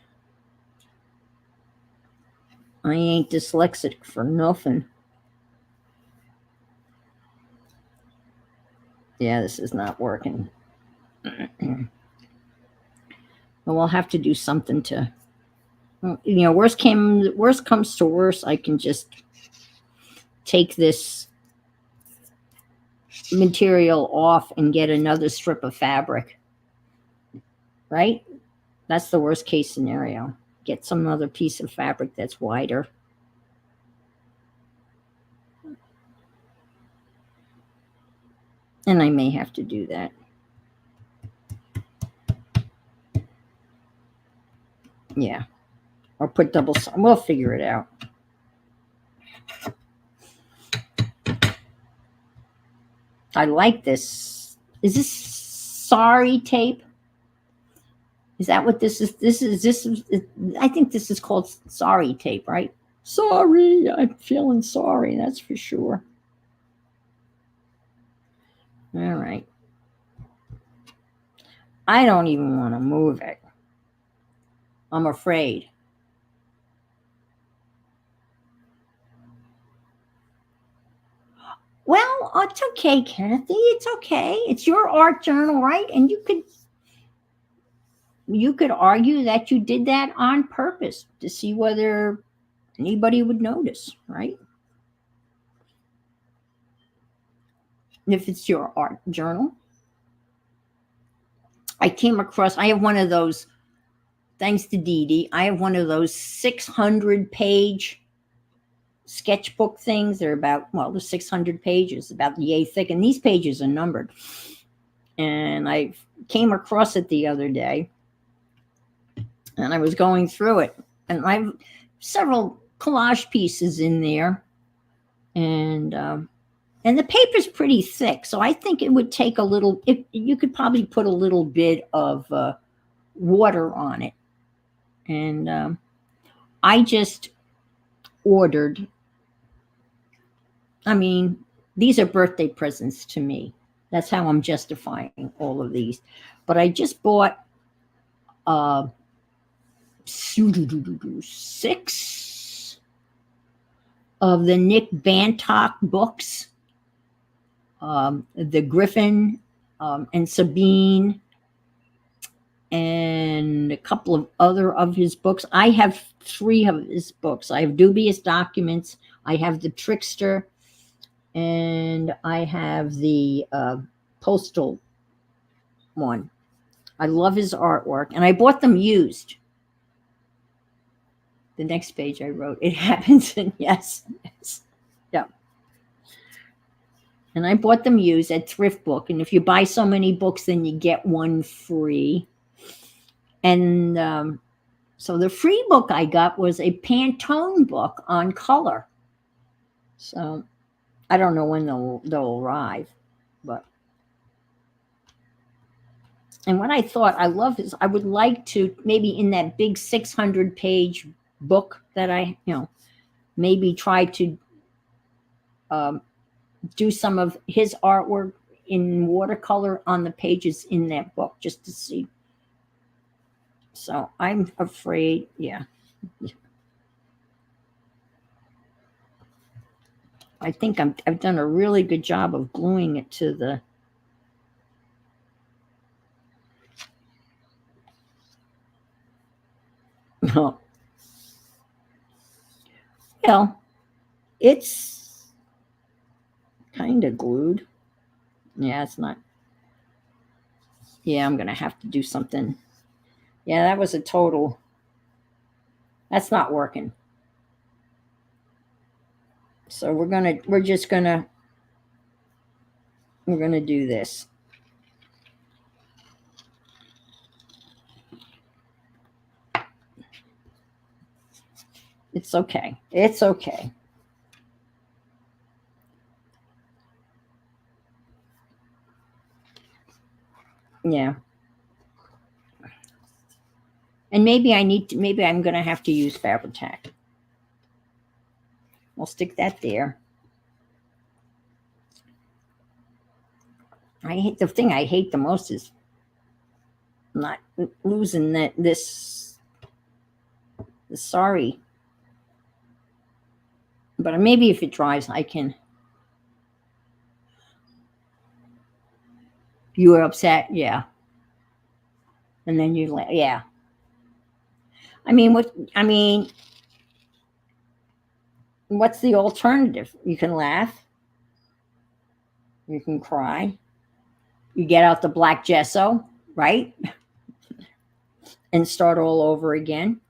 I ain't dyslexic for nothing. Yeah, this is not working. Well, I'll have to do something to, worst comes to worst, I can just take this material off and get another strip of fabric. Right? That's the worst case scenario. Get some other piece of fabric that's wider. And I may have to do that. Yeah. Or put double, we'll figure it out. I like this. Is this sorry tape? Is that what this is? I think this is called sorry tape, right? Sorry, I'm feeling sorry, that's for sure. All right. I don't even want to move it. I'm afraid. Well, it's okay, Kathy. It's okay. It's your art journal, right? And you could argue that you did that on purpose to see whether anybody would notice, right? If it's your art journal. I have one of those, thanks to Dee Dee, I have one of those 600-page sketchbook things. They're there's 600 pages, about yay thick, and these pages are numbered. And I came across it the other day, and I was going through it, and I have several collage pieces in there, and the paper's pretty thick, so I think it would take a little. You could probably put a little bit of water on it, and I just ordered. I mean, these are birthday presents to me. That's how I'm justifying all of these. But I just bought 6 of the Nick Bantock books, the Griffin and Sabine, and a couple of other of his books. I have 3 of his books. I have Dubious Documents, I have The Trickster, and I have the postal one. I love his artwork, and I bought them used. The next page I wrote, it happens, and yes. Yeah. And I bought them used at Thrift Book, and if you buy so many books, then you get one free. And so the free book I got was a Pantone book on color. So I don't know when they'll arrive, but. And what I thought I love is I would like to maybe in that big 600-page book that I, maybe try to do some of his artwork in watercolor on the pages in that book just to see. So I'm afraid, yeah. I think I've done a really good job of gluing it to the. Well, it's kind of glued. Yeah, it's not. Yeah, I'm going to have to do something. Yeah, that was a total. That's not working. So we're going to do this. It's okay. It's okay. Yeah. And maybe I'm going to have to use Fabri-Tac. We'll stick that there. The thing I hate the most is not losing this sorry. But maybe if it dries, I can. You were upset? Yeah. And then yeah. I mean, what's the alternative? You can laugh, you can cry, you get out the black gesso, right? And start all over again.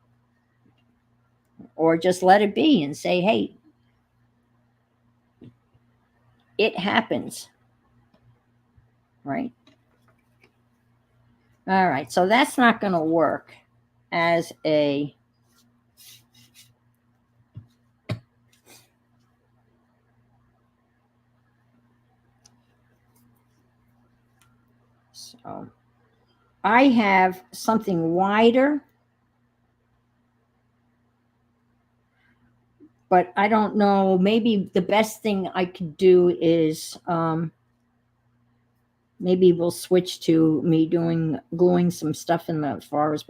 Or just let it be and say, hey, it happens. Right? All right. So that's not going to work as a. So I have something wider, but I don't know. Maybe the best thing I could do is maybe we'll switch to me gluing some stuff in the forest,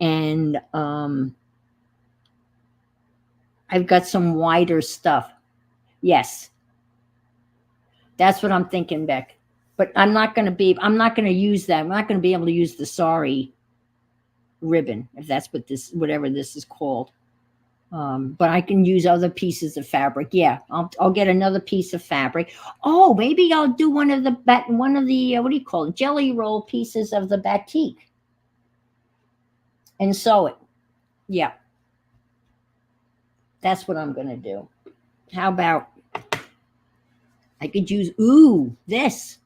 and I've got some wider stuff. Yes, that's what I'm thinking, Beck. But I'm not going to use that. I'm not going to be able to use the sorry ribbon, if that's whatever this is called. But I can use other pieces of fabric. Yeah, I'll get another piece of fabric. Oh, maybe I'll do one of the what do you call it? Jelly roll pieces of the batik and sew it. Yeah, that's what I'm going to do. How about I could use this.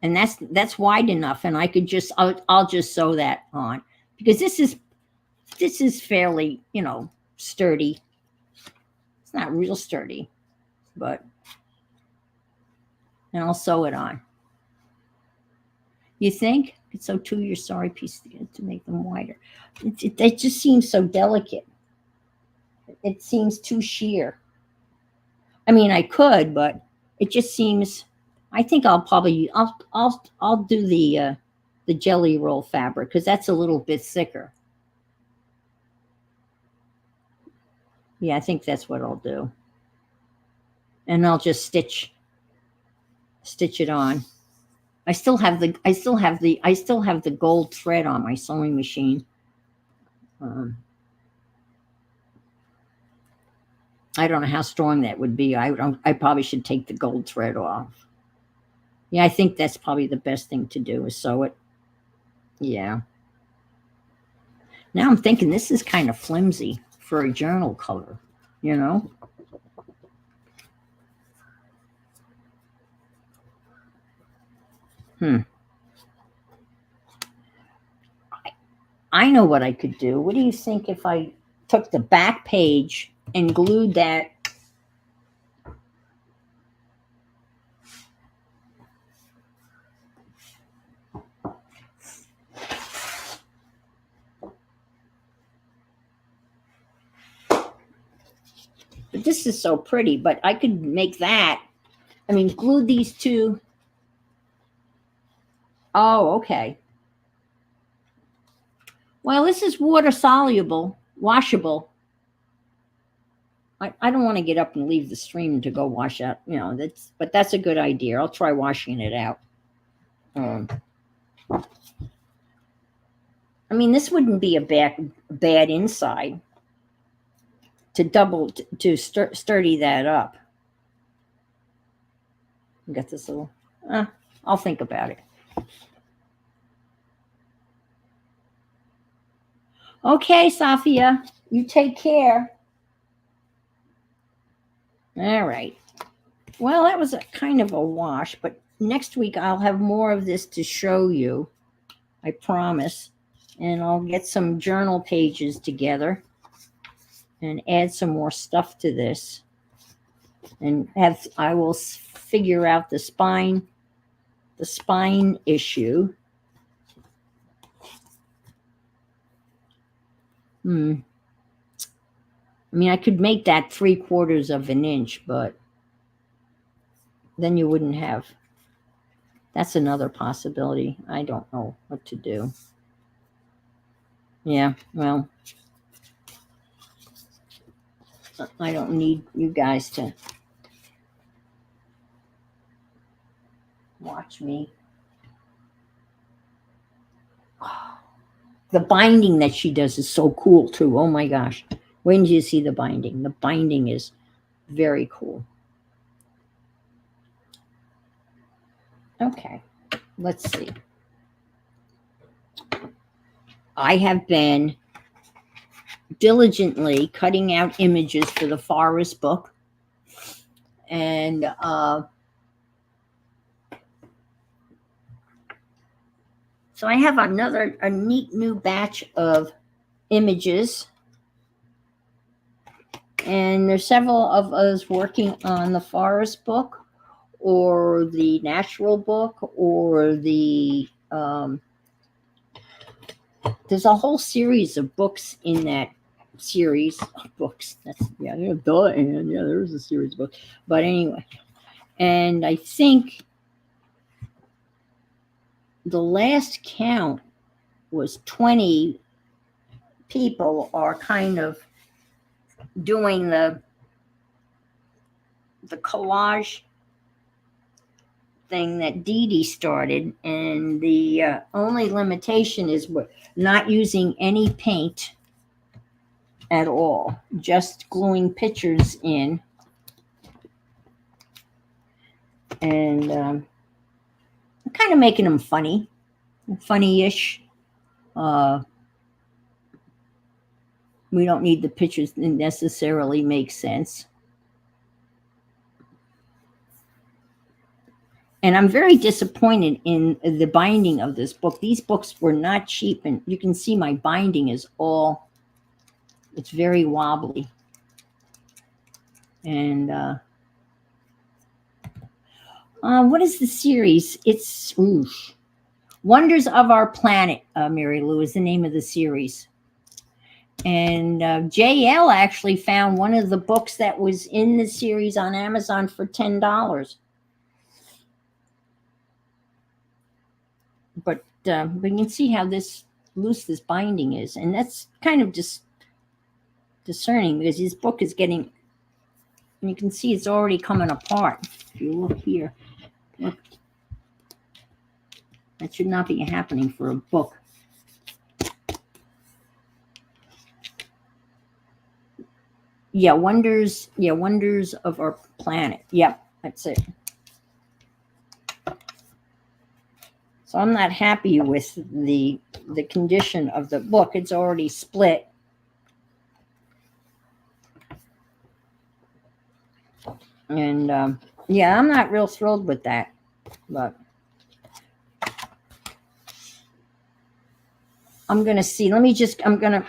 And that's wide enough, and I could I'll just sew that on, because this is fairly, sturdy. It's not real sturdy, but and I'll sew it on. You think? It's so two your sorry pieces together to make them wider. It just seems so delicate. It seems too sheer. I mean, I could, but it just seems. I think I'll do the jelly roll fabric, because that's a little bit thicker. Yeah, I think that's what I'll do. And I'll just stitch it on. I still have the gold thread on my sewing machine. I don't know how strong that would be. I probably should take the gold thread off. Yeah, I think that's probably the best thing to do, is sew it. Yeah. Now I'm thinking this is kind of flimsy for a journal cover, you know? I know what I could do. What do you think if I took the back page and glued that? But this is so pretty, but I could make that. I mean, glue these two. Oh, okay. Well, this is water soluble, washable. I don't want to get up and leave the stream to go wash out, but that's a good idea. I'll try washing it out. I mean, this wouldn't be a bad inside. sturdy that up. Got this little. I'll think about it. Okay, Safia, you take care. All right. Well, that was a kind of a wash, but next week I'll have more of this to show you. I promise. And I'll get some journal pages together and add some more stuff to this. And I will figure out the spine issue. I mean, I could make that 3/4 of an inch, but then you wouldn't have. That's another possibility. I don't know what to do. Yeah, well, I don't need you guys to watch me. The binding that she does is so cool too. Oh my gosh. When did you see the binding? The binding is very cool. Okay, let's see. I have been diligently cutting out images for the forest book. And so I have a neat new batch of images. And there's several of us working on the forest book or the natural book or the there's a whole series of books in that series of books. There's a series of books. But anyway, and I think the last count was 20 people are kind of doing the collage thing that Dee Dee started, and the only limitation is not using any paint at all, just gluing pictures in, and kind of making them funny-ish. We don't need the pictures to necessarily make sense. And I'm very disappointed in the binding of this book. These books were not cheap, and you can see my binding is it's very wobbly. And what is the series? It's Wonders of Our Planet, Mary Lou, is the name of the series. And JL actually found one of the books that was in the series on Amazon for $10. But we can see how loose this binding is. And that's kind of just discerning, because this book is getting, and you can see it's already coming apart. If you look here, look, that should not be happening for a book. Yeah, Wonders of Our Planet. Yep, that's it. So I'm not happy with the condition of the book. It's already split. And yeah, I'm not real thrilled with that. But I'm going to see. I'm going to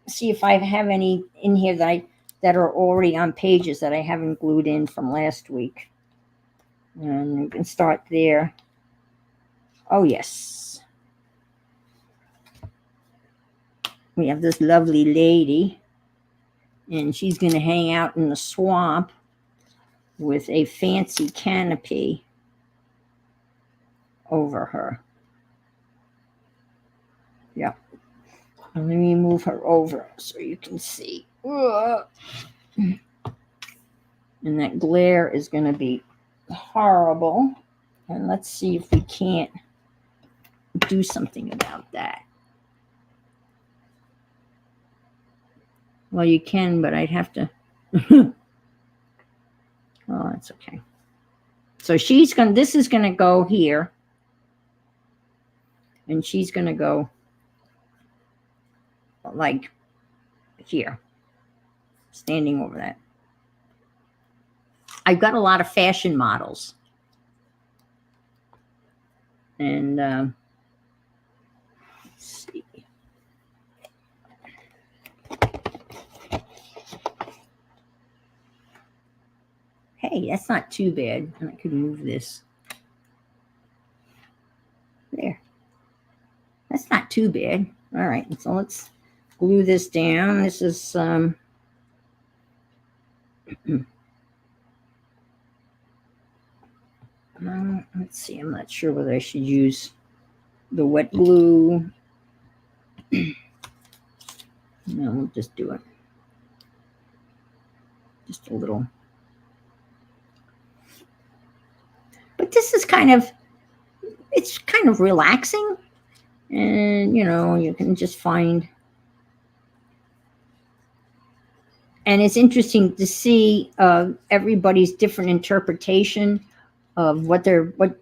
see if I have any in here that are already on pages that I haven't glued in from last week. And we can start there. Oh, yes. We have this lovely lady, and she's going to hang out in the swamp with a fancy canopy over her. Yeah. Let me move her over so you can see. And that glare is going to be horrible. And let's see if we can't do something about that. Well, you can, but I'd have to. Oh, that's okay. So this is gonna go here, and she's gonna go like here, standing over that. I've got a lot of fashion models, and let's see. Hey, that's not too bad. I could move this. There. That's not too bad. All right, so let's glue this down. This is let's see. I'm not sure whether I should use the wet glue. No, we'll just do it. Just a little. But this is it's kind of relaxing. And, you can just find. And it's interesting to see everybody's different interpretation of what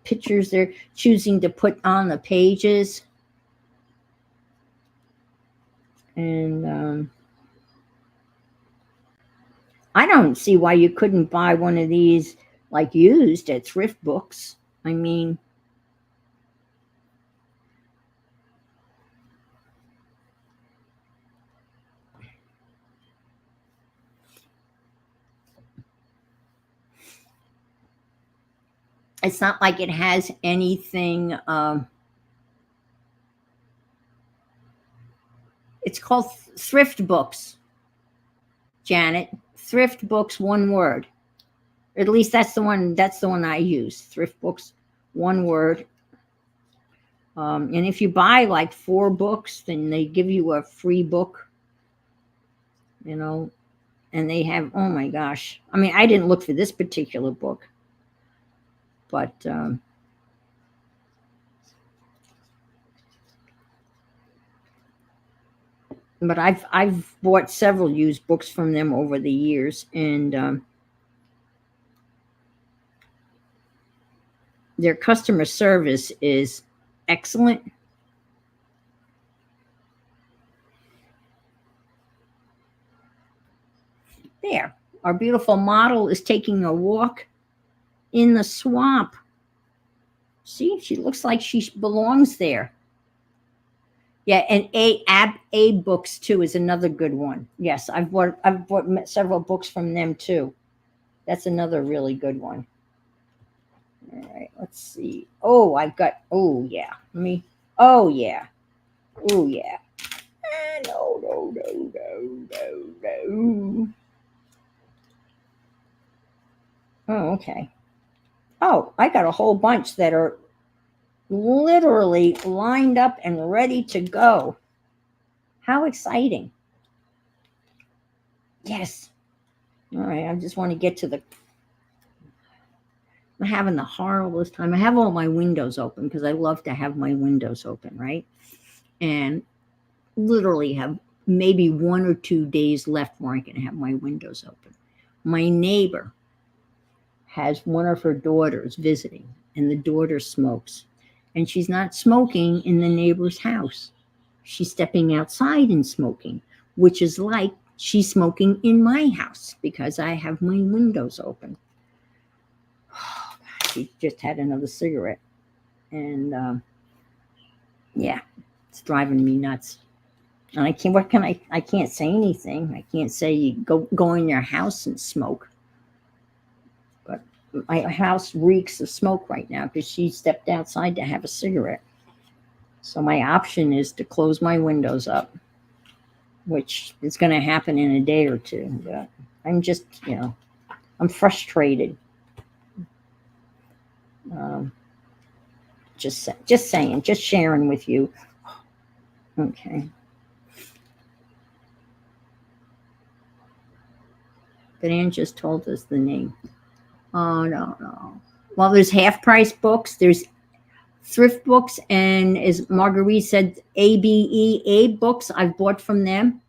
pictures they're choosing to put on the pages. And I don't see why you couldn't buy one of these like used at thrift books. I mean, it's not like it has anything. It's called thrift books, Janet. Thrift books, one word. At least that's the one. That's the one I use. Thrift books, one word. And if you buy like 4 books, then they give you a free book. And they have. Oh my gosh! I mean, I didn't look for this particular book, but I've bought several used books from them over the years, and their customer service is excellent. There, our beautiful model is taking a walk in the swamp. See, she looks like she belongs there. Yeah, and A Books too is another good one. Yes, I've bought several books from them too. That's another really good one. All right, let's see. Oh, oh yeah. Oh yeah. Oh yeah. No. Oh, okay. Oh, I got a whole bunch that are literally lined up and ready to go. How exciting. Yes. All right, I just want to get to I'm having the horriblest time. I have all my windows open because I love to have my windows open, right? And literally have maybe 1 or 2 days left where I can have my windows open. My neighbor has one of her daughters visiting, and the daughter smokes. And she's not smoking in the neighbor's house. She's stepping outside and smoking, which is like she's smoking in my house because I have my windows open. She just had another cigarette. And yeah, it's driving me nuts. And I can't say anything. I can't say you go in your house and smoke. But my house reeks of smoke right now because she stepped outside to have a cigarette. So my option is to close my windows up, which is going to happen in a day or two. But I'm just, I'm frustrated. Just saying, just sharing with you. Okay. But Ann just told us the name. Oh, no. Well, there's half-price books. There's thrift books. And as Marguerite said, Abe Books, I've bought from them.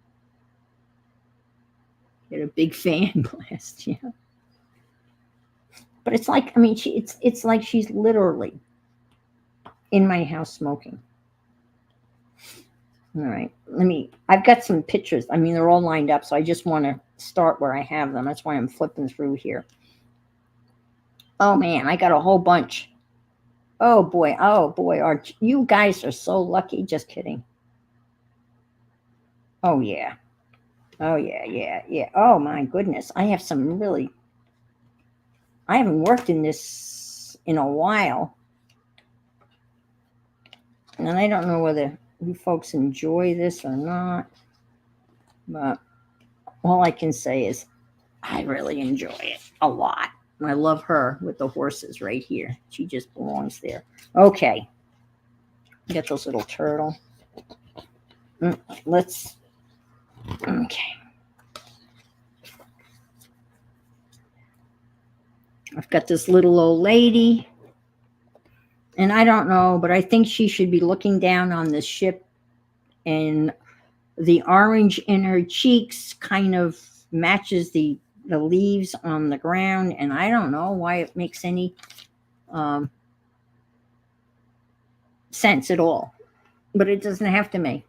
Get a big fan blast, yeah. But it's like, I mean, it's like she's literally in my house smoking. All right, I've got some pictures. I mean, they're all lined up, so I just want to start where I have them. That's why I'm flipping through here. Oh man, I got a whole bunch. Oh boy, are you guys are so lucky. Just kidding. Oh yeah. Oh yeah, yeah, yeah. Oh my goodness. I have some really I haven't worked in this in a while. And I don't know whether you folks enjoy this or not. But all I can say is I really enjoy it a lot. I love her with the horses right here. She just belongs there. Okay. Get this little turtle. Let's okay. I've got this little old lady. And I don't know, but I think she should be looking down on this ship, and the orange in her cheeks kind of matches the leaves on the ground, and I don't know why it makes any um, sense at all, but it doesn't have to make.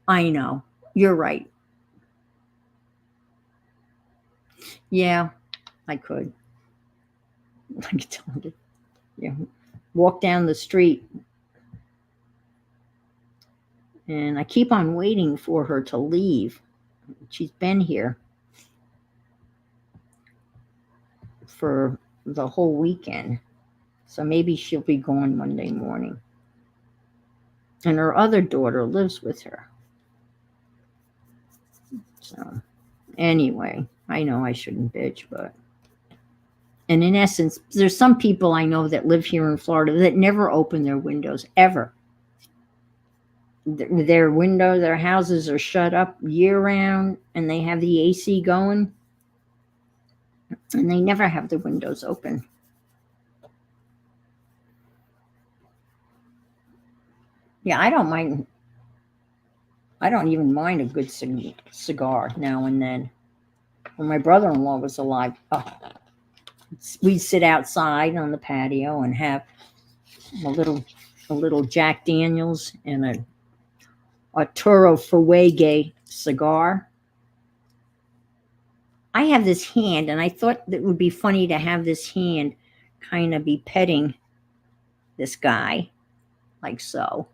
I know, you're right. Yeah, I could. I could tell her to, yeah, walk down the street, and I keep on waiting for her to leave. She's been here for the whole weekend. So maybe she'll be going Monday morning. And her other daughter lives with her. So anyway, I know I shouldn't bitch, but and in essence, there's some people I know that live here in Florida that never open their windows ever. Their houses are shut up year round, and they have the AC going, and they never have the windows open. Yeah, I don't mind. I don't even mind a good cigar now and then. When my brother-in-law was alive, we'd sit outside on the patio and have a little Jack Daniels and a Toro Fuege cigar. I have this hand, and I thought that it would be funny to have this hand kind of be petting this guy, like so.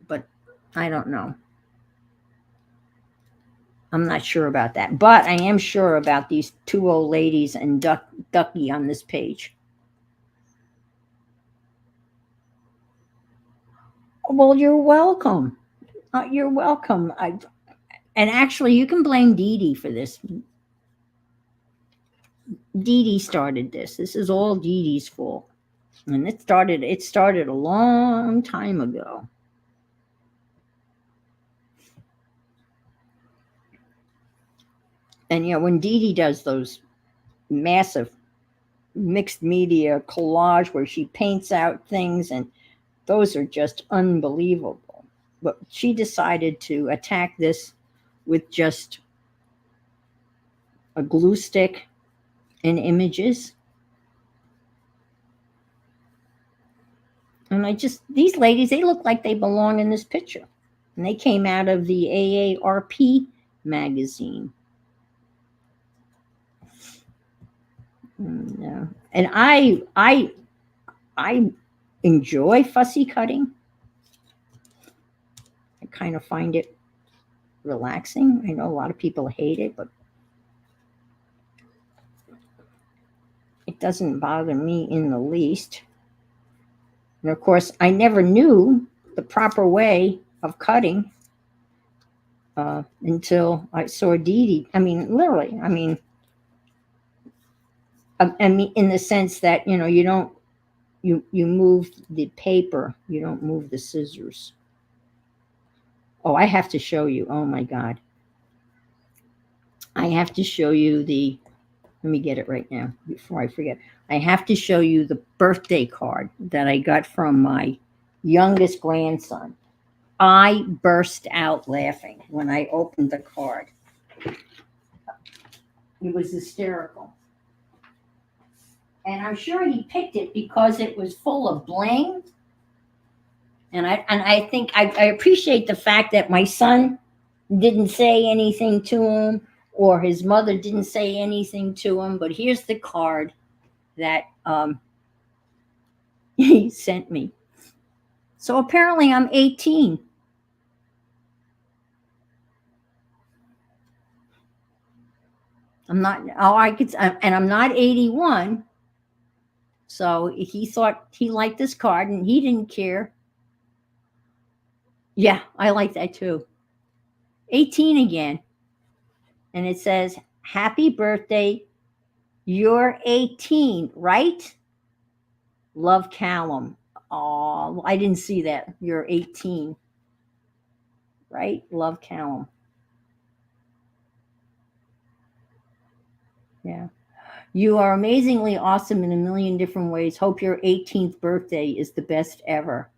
But I don't know. I'm not sure about that. But I am sure about these two old ladies and Ducky on this page. Well, you're welcome. You're welcome. And actually, you can blame Dee Dee for this. Dee Dee started this. This is all Dee Dee's fault. And it started a long time ago. And when Dee Dee does those massive mixed media collage where she paints out things, and those are just unbelievable. But she decided to attack this with just a glue stick and images. And these ladies, they look like they belong in this picture. And they came out of the AARP magazine. And I enjoy fussy cutting. I kind of find it relaxing. I know a lot of people hate it, but it doesn't bother me in the least. And of course, I never knew the proper way of cutting until I saw Dee Dee. I mean, literally. I mean, in the sense that you don't you move the paper, you don't move the scissors. Oh, I have to show you. Oh my God, I have to show you the. Let me get it right now before I forget. I have to show you the birthday card that I got from my youngest grandson. I burst out laughing when I opened the card. It was hysterical. And I'm sure he picked it because it was full of bling. And I think I appreciate the fact that my son didn't say anything to him, or his mother didn't say anything to him. But here's the card that he sent me. So apparently I'm 18. I'm not. Oh, I could, and I'm not 81. So he thought he liked this card, and he didn't care. Yeah, I like that too. 18 again, and it says, "Happy birthday. You're 18, right? Love, Callum." Oh, I didn't see that. You're 18, right? Love, Callum. Yeah. You are amazingly awesome in a million different ways. Hope your 18th birthday is the best ever.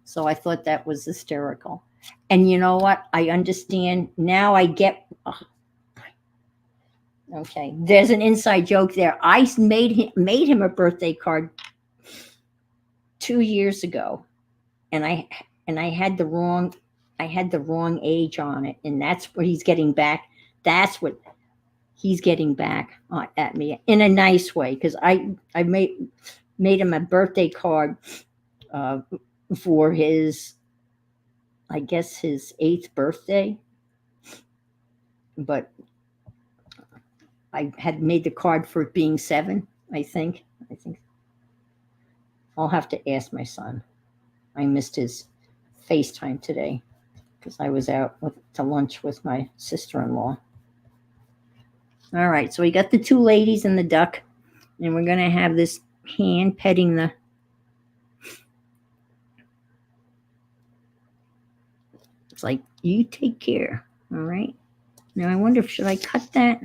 So I thought that was hysterical. And you know what? I understand. Now I get. Okay, there's an inside joke there. I made him a birthday card 2 years ago, and I had the wrong age on it, and that's what he's getting back. That's what he's getting back at me in a nice way, because I made him a birthday card uh, for his, I guess, his 8th birthday, but I had made the card for it being 7. I think I'll have to ask my son. I missed his FaceTime today because I was out to lunch with my sister-in-law. All right, so we got the 2 ladies and the duck, and we're gonna have this hand petting the. It's like, you take care. All right. Now I wonder if should I cut that?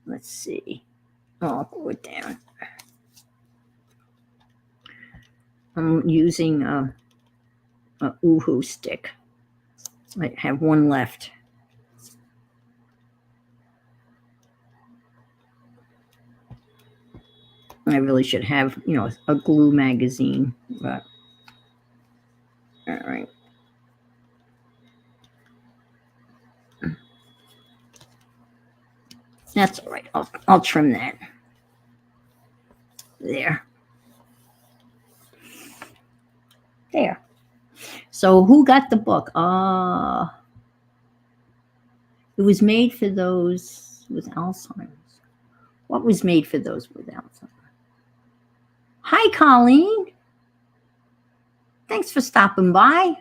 Let's see. Oh, I'll pull it down. I'm using a Uhu stick. I have one left. I really should have, a glue magazine, but all right. That's all right. I'll trim that. There. There. So who got the book? It was made for those with Alzheimer's. What was made for those with Alzheimer's? Hi, Colleen. Thanks for stopping by.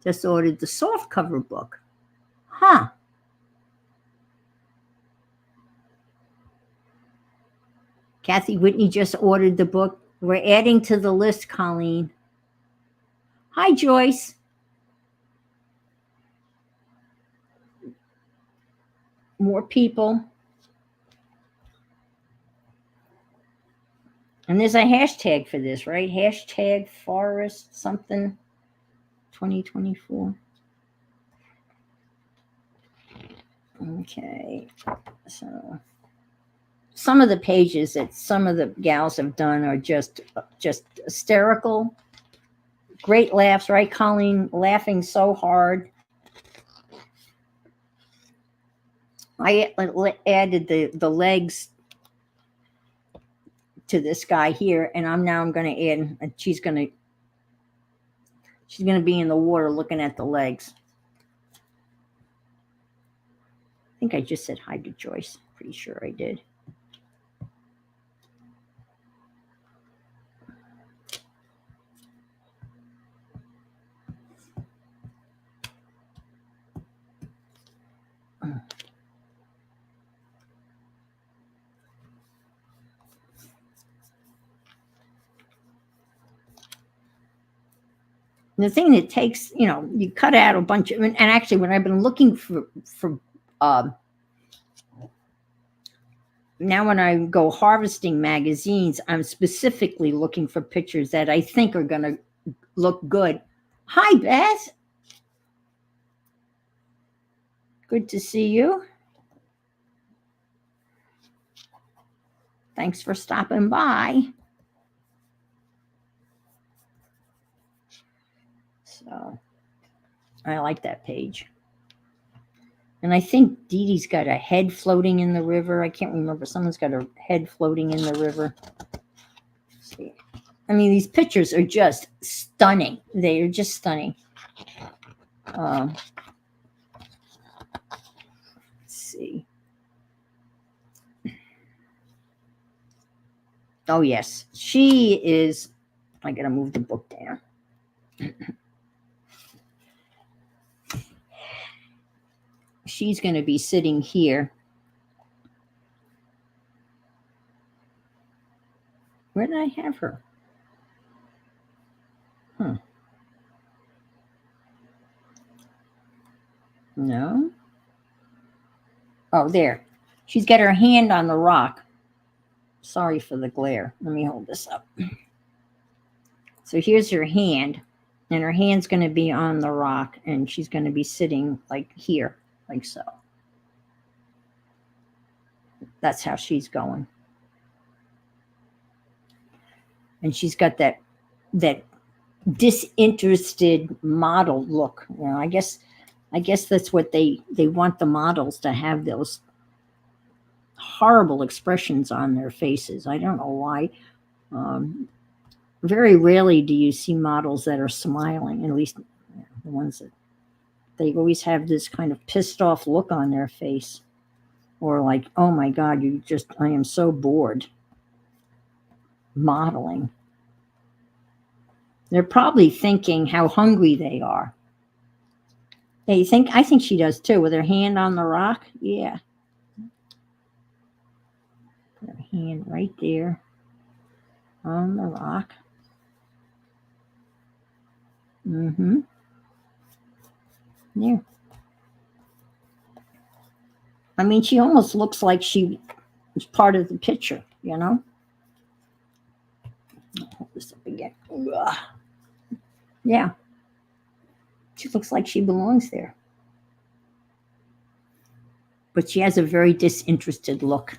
Just ordered the soft cover book. Huh. Kathy Whitney just ordered the book. We're adding to the list, Colleen. Hi, Joyce. More people. And there's a hashtag for this, right? Hashtag forest something 2024. Okay. So some of the pages that some of the gals have done are just hysterical. Great laughs, right, Colleen? Laughing so hard. I added the legs to this guy here, and I'm going to add, and she's going to be in the water looking at the legs. I think I just said hi to Joyce. Pretty sure I did. The thing that takes, you cut out a bunch of, and actually when I've been looking for now when I go harvesting magazines, I'm specifically looking for pictures that I think are going to look good. Hi, Beth. Good to see you. Thanks for stopping by. So I like that page. And I think Dee Dee's got a head floating in the river. I can't remember. Someone's got a head floating in the river. Let's see. I mean, these pictures are just stunning. They are just stunning. Let's see. Oh, yes. She is. I got to move the book down. She's going to be sitting here. Where did I have her? No. Oh, there. She's got her hand on the rock. Sorry for the glare. Let me hold this up. So here's her hand, and her hand's going to be on the rock, and she's going to be sitting like here, like so. That's how she's going. And she's got that disinterested model look. You know, I guess that's what they want the models to have, those horrible expressions on their faces. I don't know why. Very rarely do you see models that are smiling, at least the ones that they always have this kind of pissed off look on their face, or like, oh my God, I am so bored modeling. They're probably thinking how hungry they are. I think she does too, with her hand on the rock. Yeah. Put her hand right there on the rock. Mm-hmm. There. I mean, she almost looks like she was part of the picture, you know? I'll hold this up again. Ugh. Yeah. She looks like she belongs there. But she has a very disinterested look.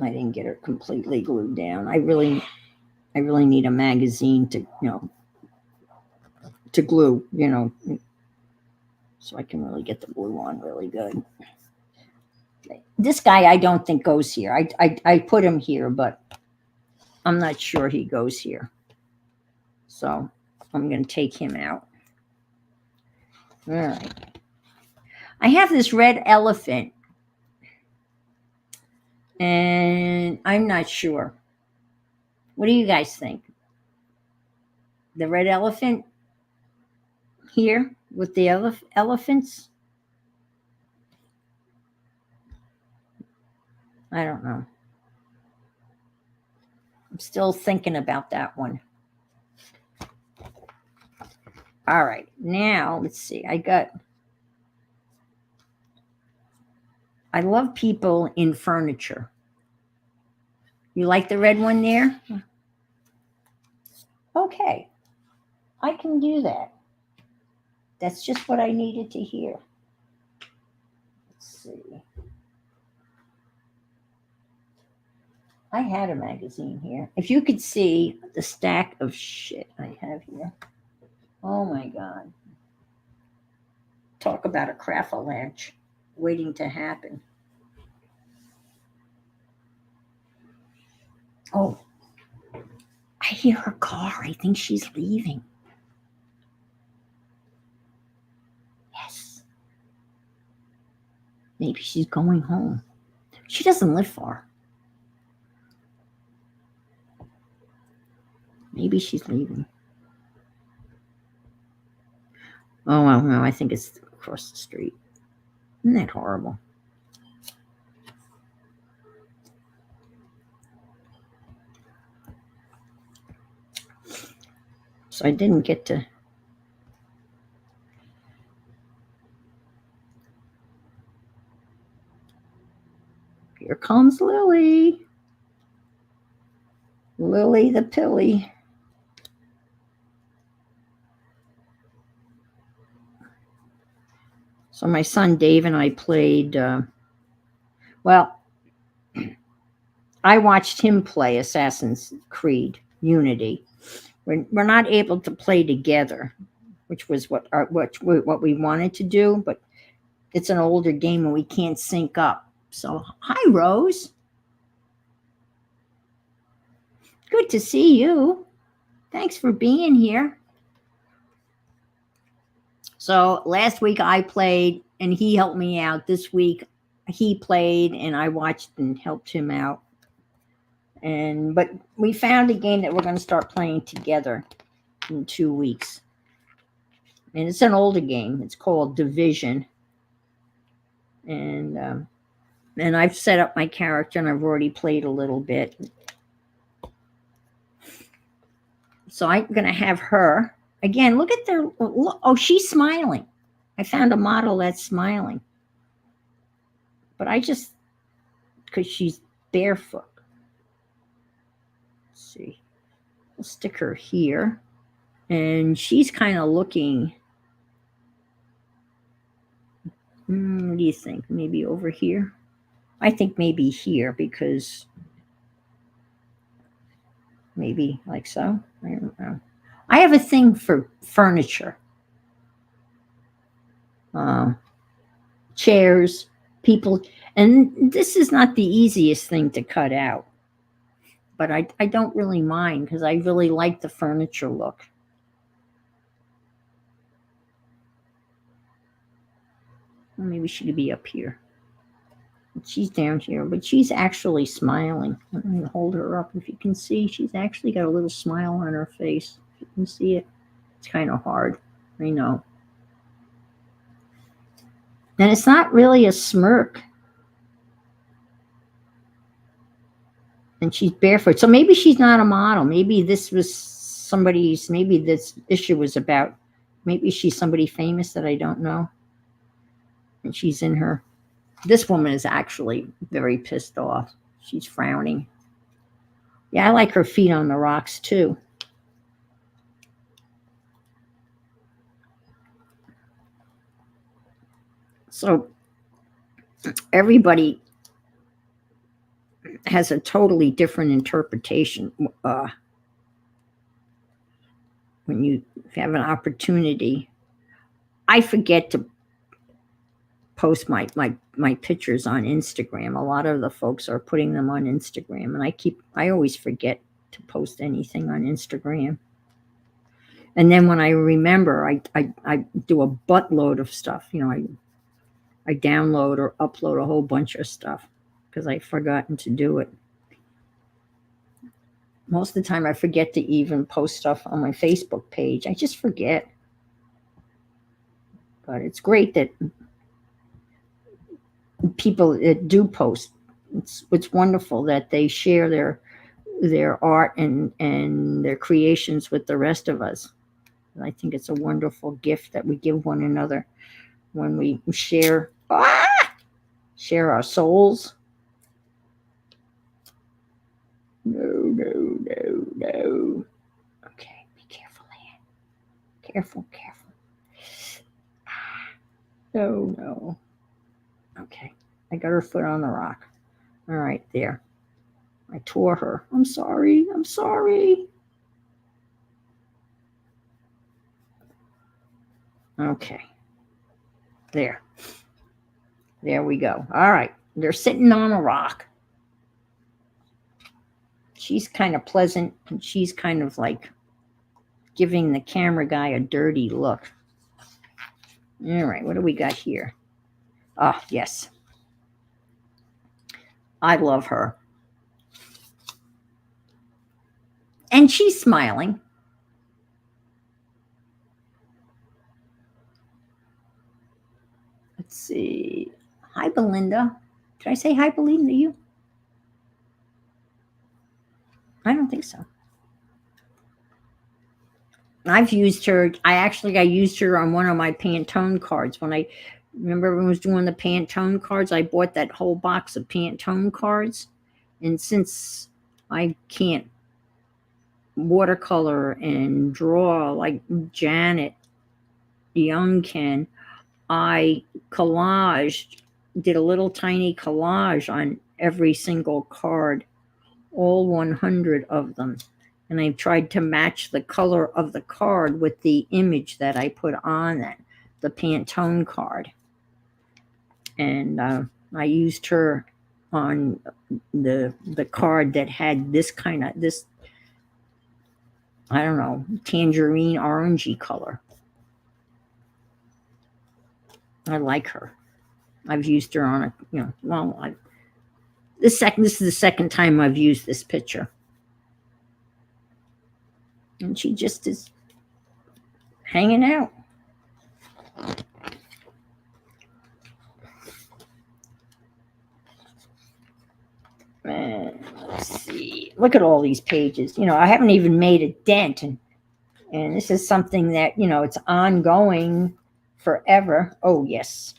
I didn't get her completely glued down. I really need a magazine to, to glue, so I can really get the glue on really good. This guy I don't think goes here. I put him here, but I'm not sure he goes here. So I'm going to take him out. All right. I have this red elephant, and I'm not sure. What do you guys think? The red elephant here with the elephants? I don't know. I'm still thinking about that one. All right. Now, let's see. I love people in furniture. You like the red one there? Okay. I can do that. That's just what I needed to hear. Let's see. I had a magazine here. If you could see the stack of shit I have here. Oh my God. Talk about a craft-a-lanch waiting to happen. Oh, I hear her car. I think she's leaving. Yes. Maybe she's going home. She doesn't live far. Maybe she's leaving. Oh, well, no, I think it's across the street. Isn't that horrible? So I didn't get to. comes Lily. Lily the Pilly. So my son Dave and I played, well, I watched him play Assassin's Creed Unity. We're not able to play together, which was what we wanted to do, but it's an older game and we can't sync up. So, hi, Rose. Good to see you. Thanks for being here. So, last week I played and he helped me out. This week he played and I watched and helped him out. But we found a game that we're going to start playing together in 2 weeks. And it's an older game. It's called Division. And I've set up my character and I've already played a little bit. So I'm going to have her. Again, look at their, look, oh, she's smiling. I found a model that's smiling. But because she's barefoot. Let's see. We'll stick her here. And she's kind of looking, what do you think? Maybe over here? I think maybe here because maybe like so. I don't know. I have a thing for furniture. Chairs, people, and this is not the easiest thing to cut out. But I don't really mind because I really like the furniture look. Well, maybe she could be up here. She's down here, but she's actually smiling. Let me hold her up. If you can see, she's actually got a little smile on her face. If you can see it, it's kind of hard. I know. And it's not really a smirk. And she's barefoot. So maybe she's not a model. Maybe this was maybe this issue was about, maybe she's somebody famous that I don't know. And she's in her. This woman is actually very pissed off. She's frowning. Yeah, I like her feet on the rocks too. So everybody has a totally different interpretation. When you have an opportunity, I forget to post my pictures on Instagram. A lot of the folks are putting them on Instagram, and I always forget to post anything on Instagram. And then when I remember, I do a buttload of stuff. I download or upload a whole bunch of stuff because I've forgotten to do it. Most of the time I forget to even post stuff on my Facebook page. I just forget. But it's great that people that do post. It's wonderful that they share their art and their creations with the rest of us. I think it's a wonderful gift that we give one another when we share our souls. No. Okay, be careful, Ann. Careful. No. Okay, I got her foot on the rock. All right, there. I tore her. I'm sorry. Okay. There we go. All right. They're sitting on a rock. She's kind of pleasant, and she's kind of like giving the camera guy a dirty look. All right. What do we got here? Oh, yes. I love her. And she's smiling. Let's see. Hi, Belinda. Did I say hi, Belinda, to you? I don't think so. I've used her. I used her on one of my Pantone cards when Remember everyone was doing the Pantone cards? I bought that whole box of Pantone cards. And since I can't watercolor and draw like Janet Young can, I collaged, did a little tiny collage on every single card, all 100 of them. And I tried to match the color of the card with the image that I put on it, the Pantone card. And I used her on the card that had this kind of, this, I don't know, tangerine orangey color. I like her. I've used her on a, this is the second time I've used this picture. And she just is hanging out. And let's see. Look at all these pages. I haven't even made a dent. And this is something that, it's ongoing forever. Oh, yes.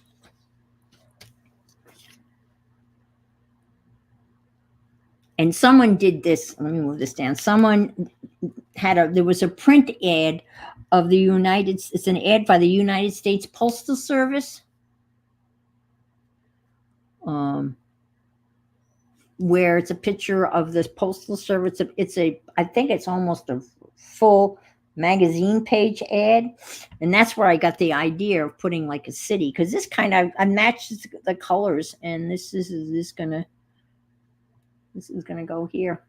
And someone did this. Let me move this down. Someone there was a print ad of it's an ad by the United States Postal Service. Where it's a picture of this Postal Service. I think it's almost a full magazine page ad. And that's where I got the idea of putting like a city. Because this kind of, I matched the colors. And this is gonna go here.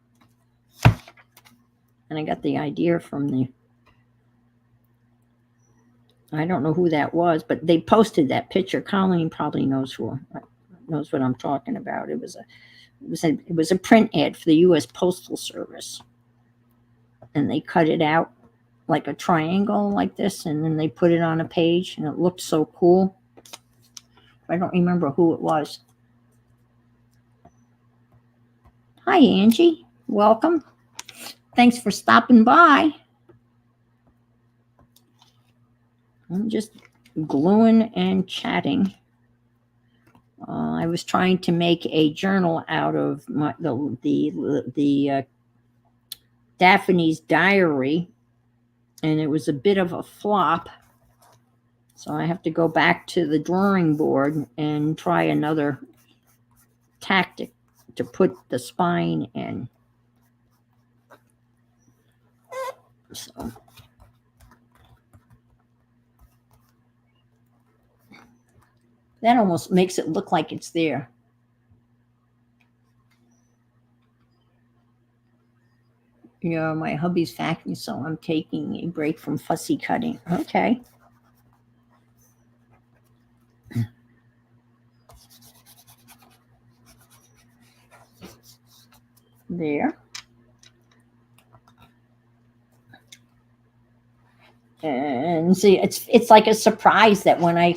And I got the idea from I don't know who that was, but they posted that picture. Colleen probably knows what I'm talking about. It was a print ad for the U.S. Postal Service. And they cut it out like a triangle like this, and then they put it on a page, and it looked so cool. I don't remember who it was. Hi, Angie. Welcome. Thanks for stopping by. I'm just gluing and chatting. I was trying to make a journal out of the Daphne's diary, and it was a bit of a flop. So I have to go back to the drawing board and try another tactic to put the spine in. So that almost makes it look like it's there. My hubby's vacuuming, so I'm taking a break from fussy cutting. Okay. There. And see, it's like a surprise that when I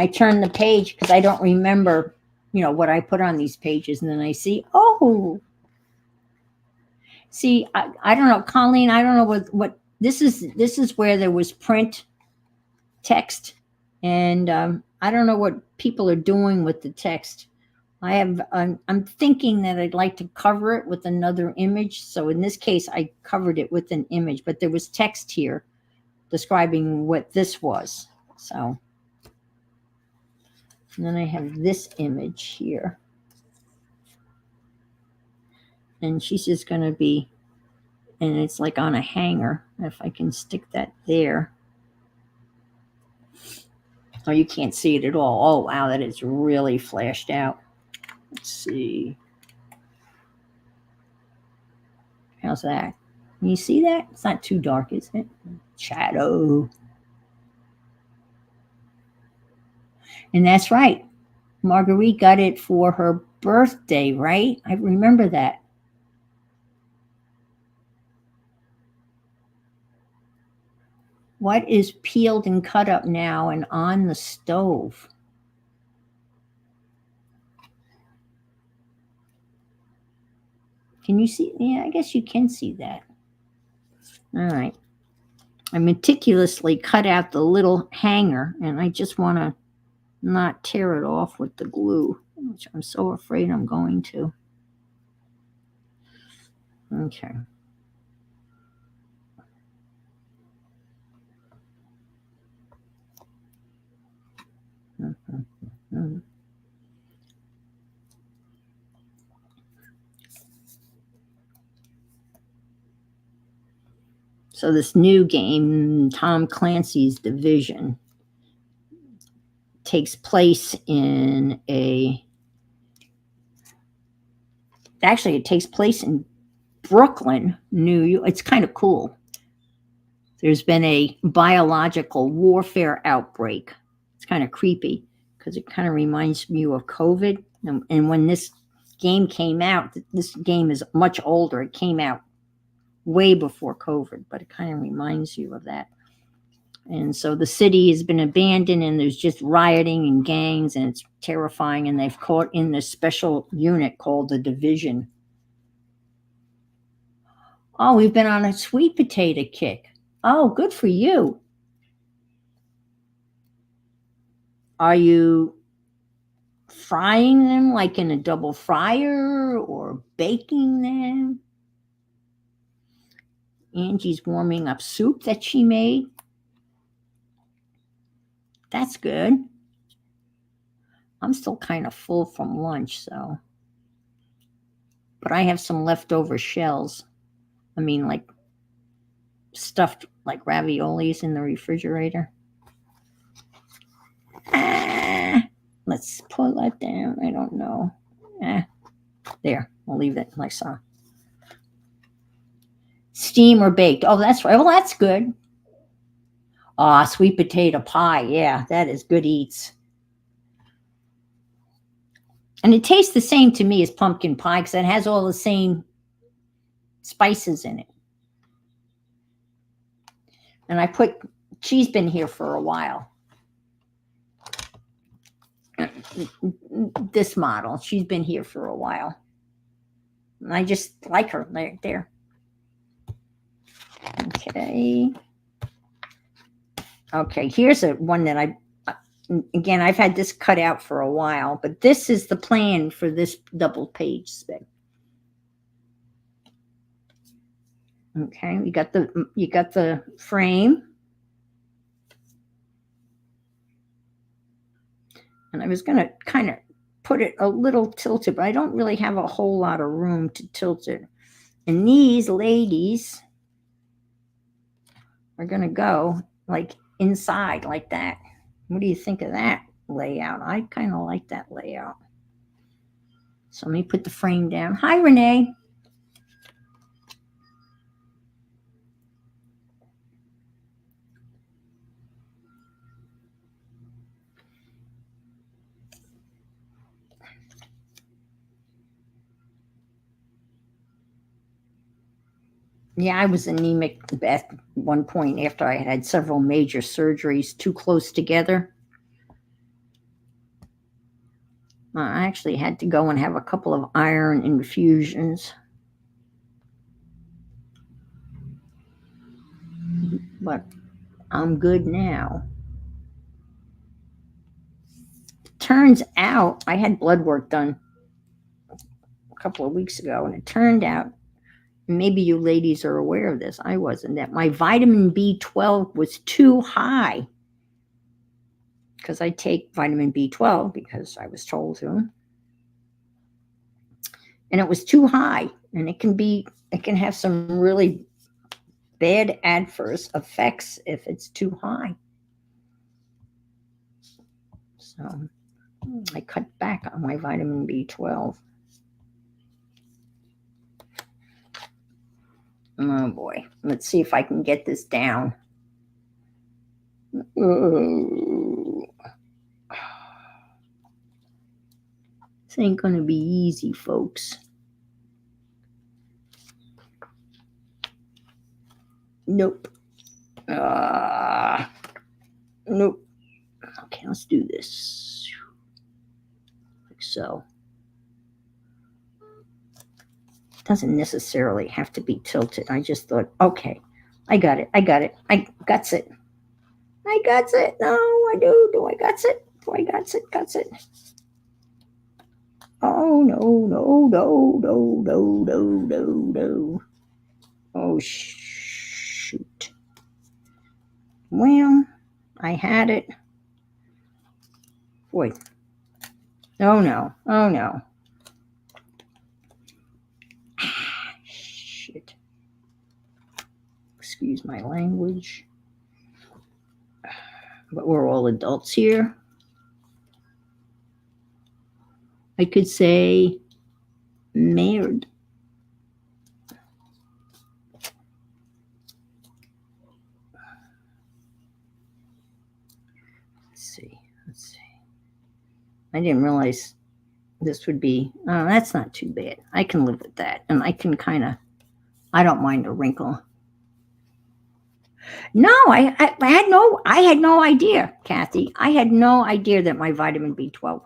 turn the page, because I don't remember, what I put on these pages, and then I see, oh, see, I don't know, Colleen, I don't know what this is where there was print text, and I don't know what people are doing with the text. I'm thinking that I'd like to cover it with another image. So in this case, I covered it with an image, but there was text here describing what this was. So, and then I have this image here. And she's just going to be, and it's like on a hanger. If I can stick that there. Oh, you can't see it at all. Oh, wow, that is really flashed out. Let's see. How's that? Can you see that? It's not too dark, is it? Shadow. And that's right. Marguerite got it for her birthday, right? I remember that. What is peeled and cut up now and on the stove? Can you see? Yeah, I guess you can see that. All right. I meticulously cut out the little hanger, and I just want to not tear it off with the glue, which I'm so afraid I'm going to. Okay. Mm-hmm. So this new game, Tom Clancy's Division, takes place in actually it takes place in Brooklyn, New York. It's kind of cool. There's been a biological warfare outbreak. It's kind of creepy because it kind of reminds me of COVID. And when this game came out, this game is much older. It came out way before COVID, but it kind of reminds you of that. And so the city has been abandoned and there's just rioting and gangs and it's terrifying. And they've caught in this special unit called the Division. Oh, we've been on a sweet potato kick. Oh, good for you. Are you frying them like in a double fryer or baking them? Angie's warming up soup that she made. That's good. I'm still kind of full from lunch, so. But I have some leftover shells. I mean, like stuffed like raviolis in the refrigerator. Let's pull that down. I don't know. There, I'll leave it like so. Steam or baked. Oh, that's right. Well, that's good. Sweet potato pie. Yeah, that is good eats. And it tastes the same to me as pumpkin pie because it has all the same spices in it. And she's been here for a while. This model, she's been here for a while. And I just like her right there. Okay, here's one that again, I've had this cut out for a while, but this is the plan for this double page spread. Okay, you got the frame. And I was going to kind of put it a little tilted, but I don't really have a whole lot of room to tilt it. And these ladies are going to go like inside like that. What do you think of that layout? I kind of like that layout. So let me put the frame down. Hi, Renee. Yeah, I was anemic at one point after I had several major surgeries too close together. I actually had to go and have a couple of iron infusions. But I'm good now. Turns out I had blood work done a couple of weeks ago, and it turned out, maybe you ladies are aware of this, I wasn't, that my vitamin B12 was too high. Because I take vitamin B12 because I was told to. And it was too high. And it can have some really bad adverse effects if it's too high. So I cut back on my vitamin B12. Oh boy. Let's see if I can get this down. This ain't going to be easy, folks. Nope. Nope. Okay, let's do this. Like so. It doesn't necessarily have to be tilted. I just thought, okay, I got it. I guts it. I guts it. No, I do. Do I guts it? Boy, got it. Oh, no, no, no, no, no, no, no, no. Oh, shoot. Well, I had it. Boy. Oh, no. Oh, no. Shit. Excuse my language. But we're all adults here. I could say merde. Let's see. I didn't realize this would be, oh, that's not too bad. I can live with that. And I can kind of, I don't mind a wrinkle. No, I had no idea, Kathy. I had no idea that my vitamin B12.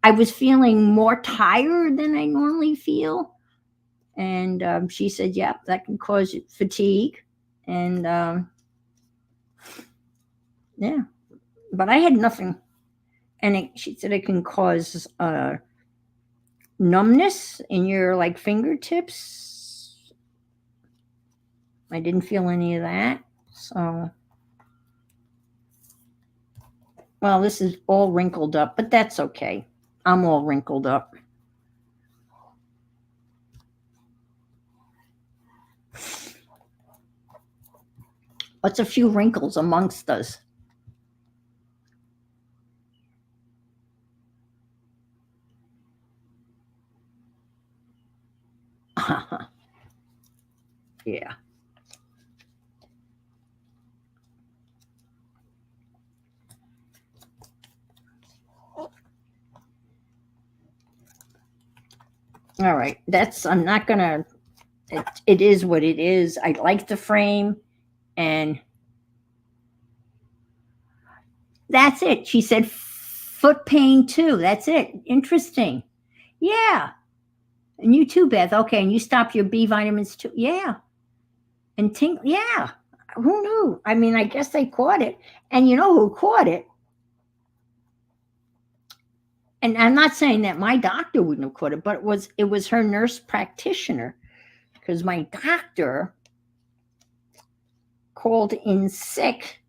I was feeling more tired than I normally feel. And she said, yep, that can cause fatigue. And yeah, but I had nothing. And she said it can cause numbness in your like fingertips. I didn't feel any of that. So, well, this is all wrinkled up, but that's okay. I'm all wrinkled up. What's a few wrinkles amongst us? Yeah. All right. I'm not going to, it is what it is. I like the frame and that's it. She said foot pain too. That's it. Interesting. Yeah. And you too, Beth. Okay. And you stopped your B vitamins too. Yeah. And yeah. Who knew? I mean, I guess they caught it. And you know who caught it? And I'm not saying that my doctor wouldn't have caught it, but it was her nurse practitioner. Because my doctor called in sick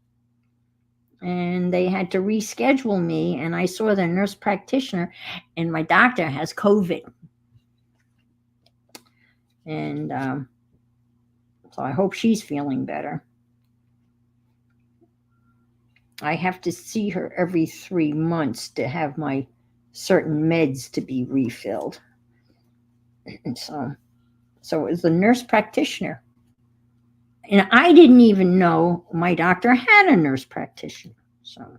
and they had to reschedule me. And I saw the nurse practitioner, and my doctor has COVID. And so I hope she's feeling better. I have to see her every 3 months to have my certain meds to be refilled. And so it was the nurse practitioner. And I didn't even know my doctor had a nurse practitioner. So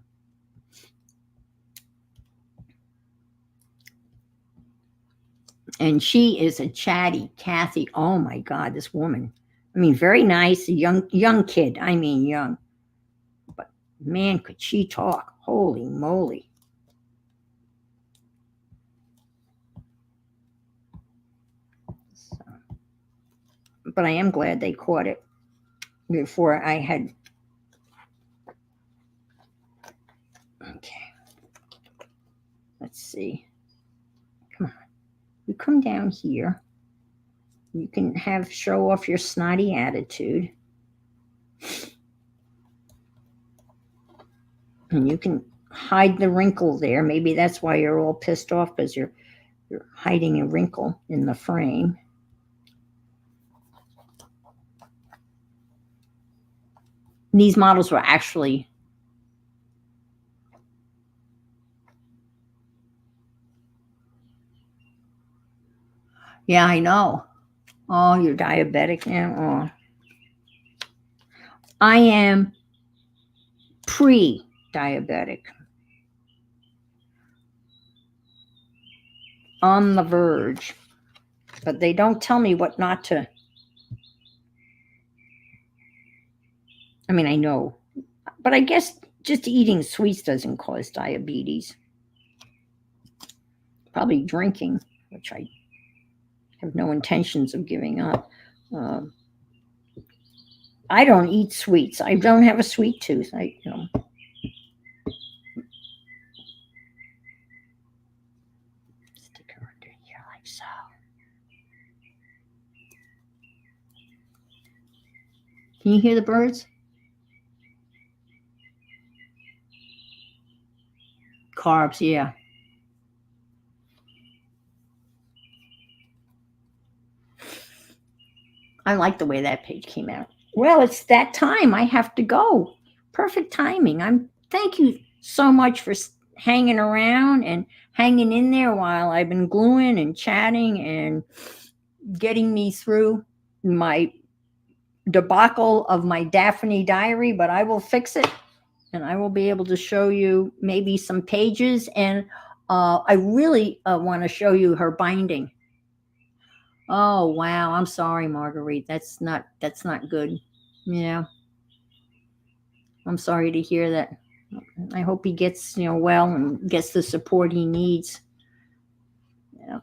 and she is a chatty Kathy. Oh my God, this woman. I mean, very nice, young kid. I mean, young. But man, could she talk. Holy moly. So, but I am glad they caught it before I had. Okay. Let's see. Come on. You come down here. You can show off your snotty attitude. And you can hide the wrinkle there. Maybe that's why you're all pissed off, because you're hiding a wrinkle in the frame. These models were actually yeah, I know. Oh, you're diabetic now. Oh. I am pre-diabetic. On the verge. But they don't tell me what not to. I mean, I know. But I guess just eating sweets doesn't cause diabetes. Probably drinking, which I have no intentions of giving up. I don't eat sweets. I don't have a sweet tooth. Can you hear the birds? Carbs, yeah. I like the way that page came out. Well, it's that time. I have to go. Perfect timing. Thank you so much for hanging around and hanging in there while I've been gluing and chatting and getting me through my debacle of my Daphne diary, but I will fix it and I will be able to show you maybe some pages. And I really want to show you her binding. Oh wow, I'm sorry, Marguerite. That's not good. Yeah, I'm sorry to hear that. I hope he gets well and gets the support he needs. Yeah.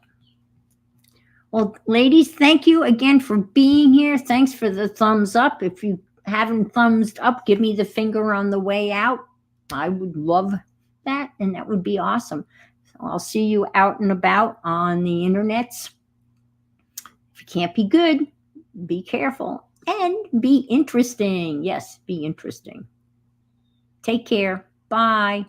Well, ladies, thank you again for being here. Thanks for the thumbs up. If you haven't thumbs up, give me the finger on the way out. I would love that, and that would be awesome. So I'll see you out and about on the internets. If you can't be good, be careful and be interesting. Yes, be interesting. Take care. Bye.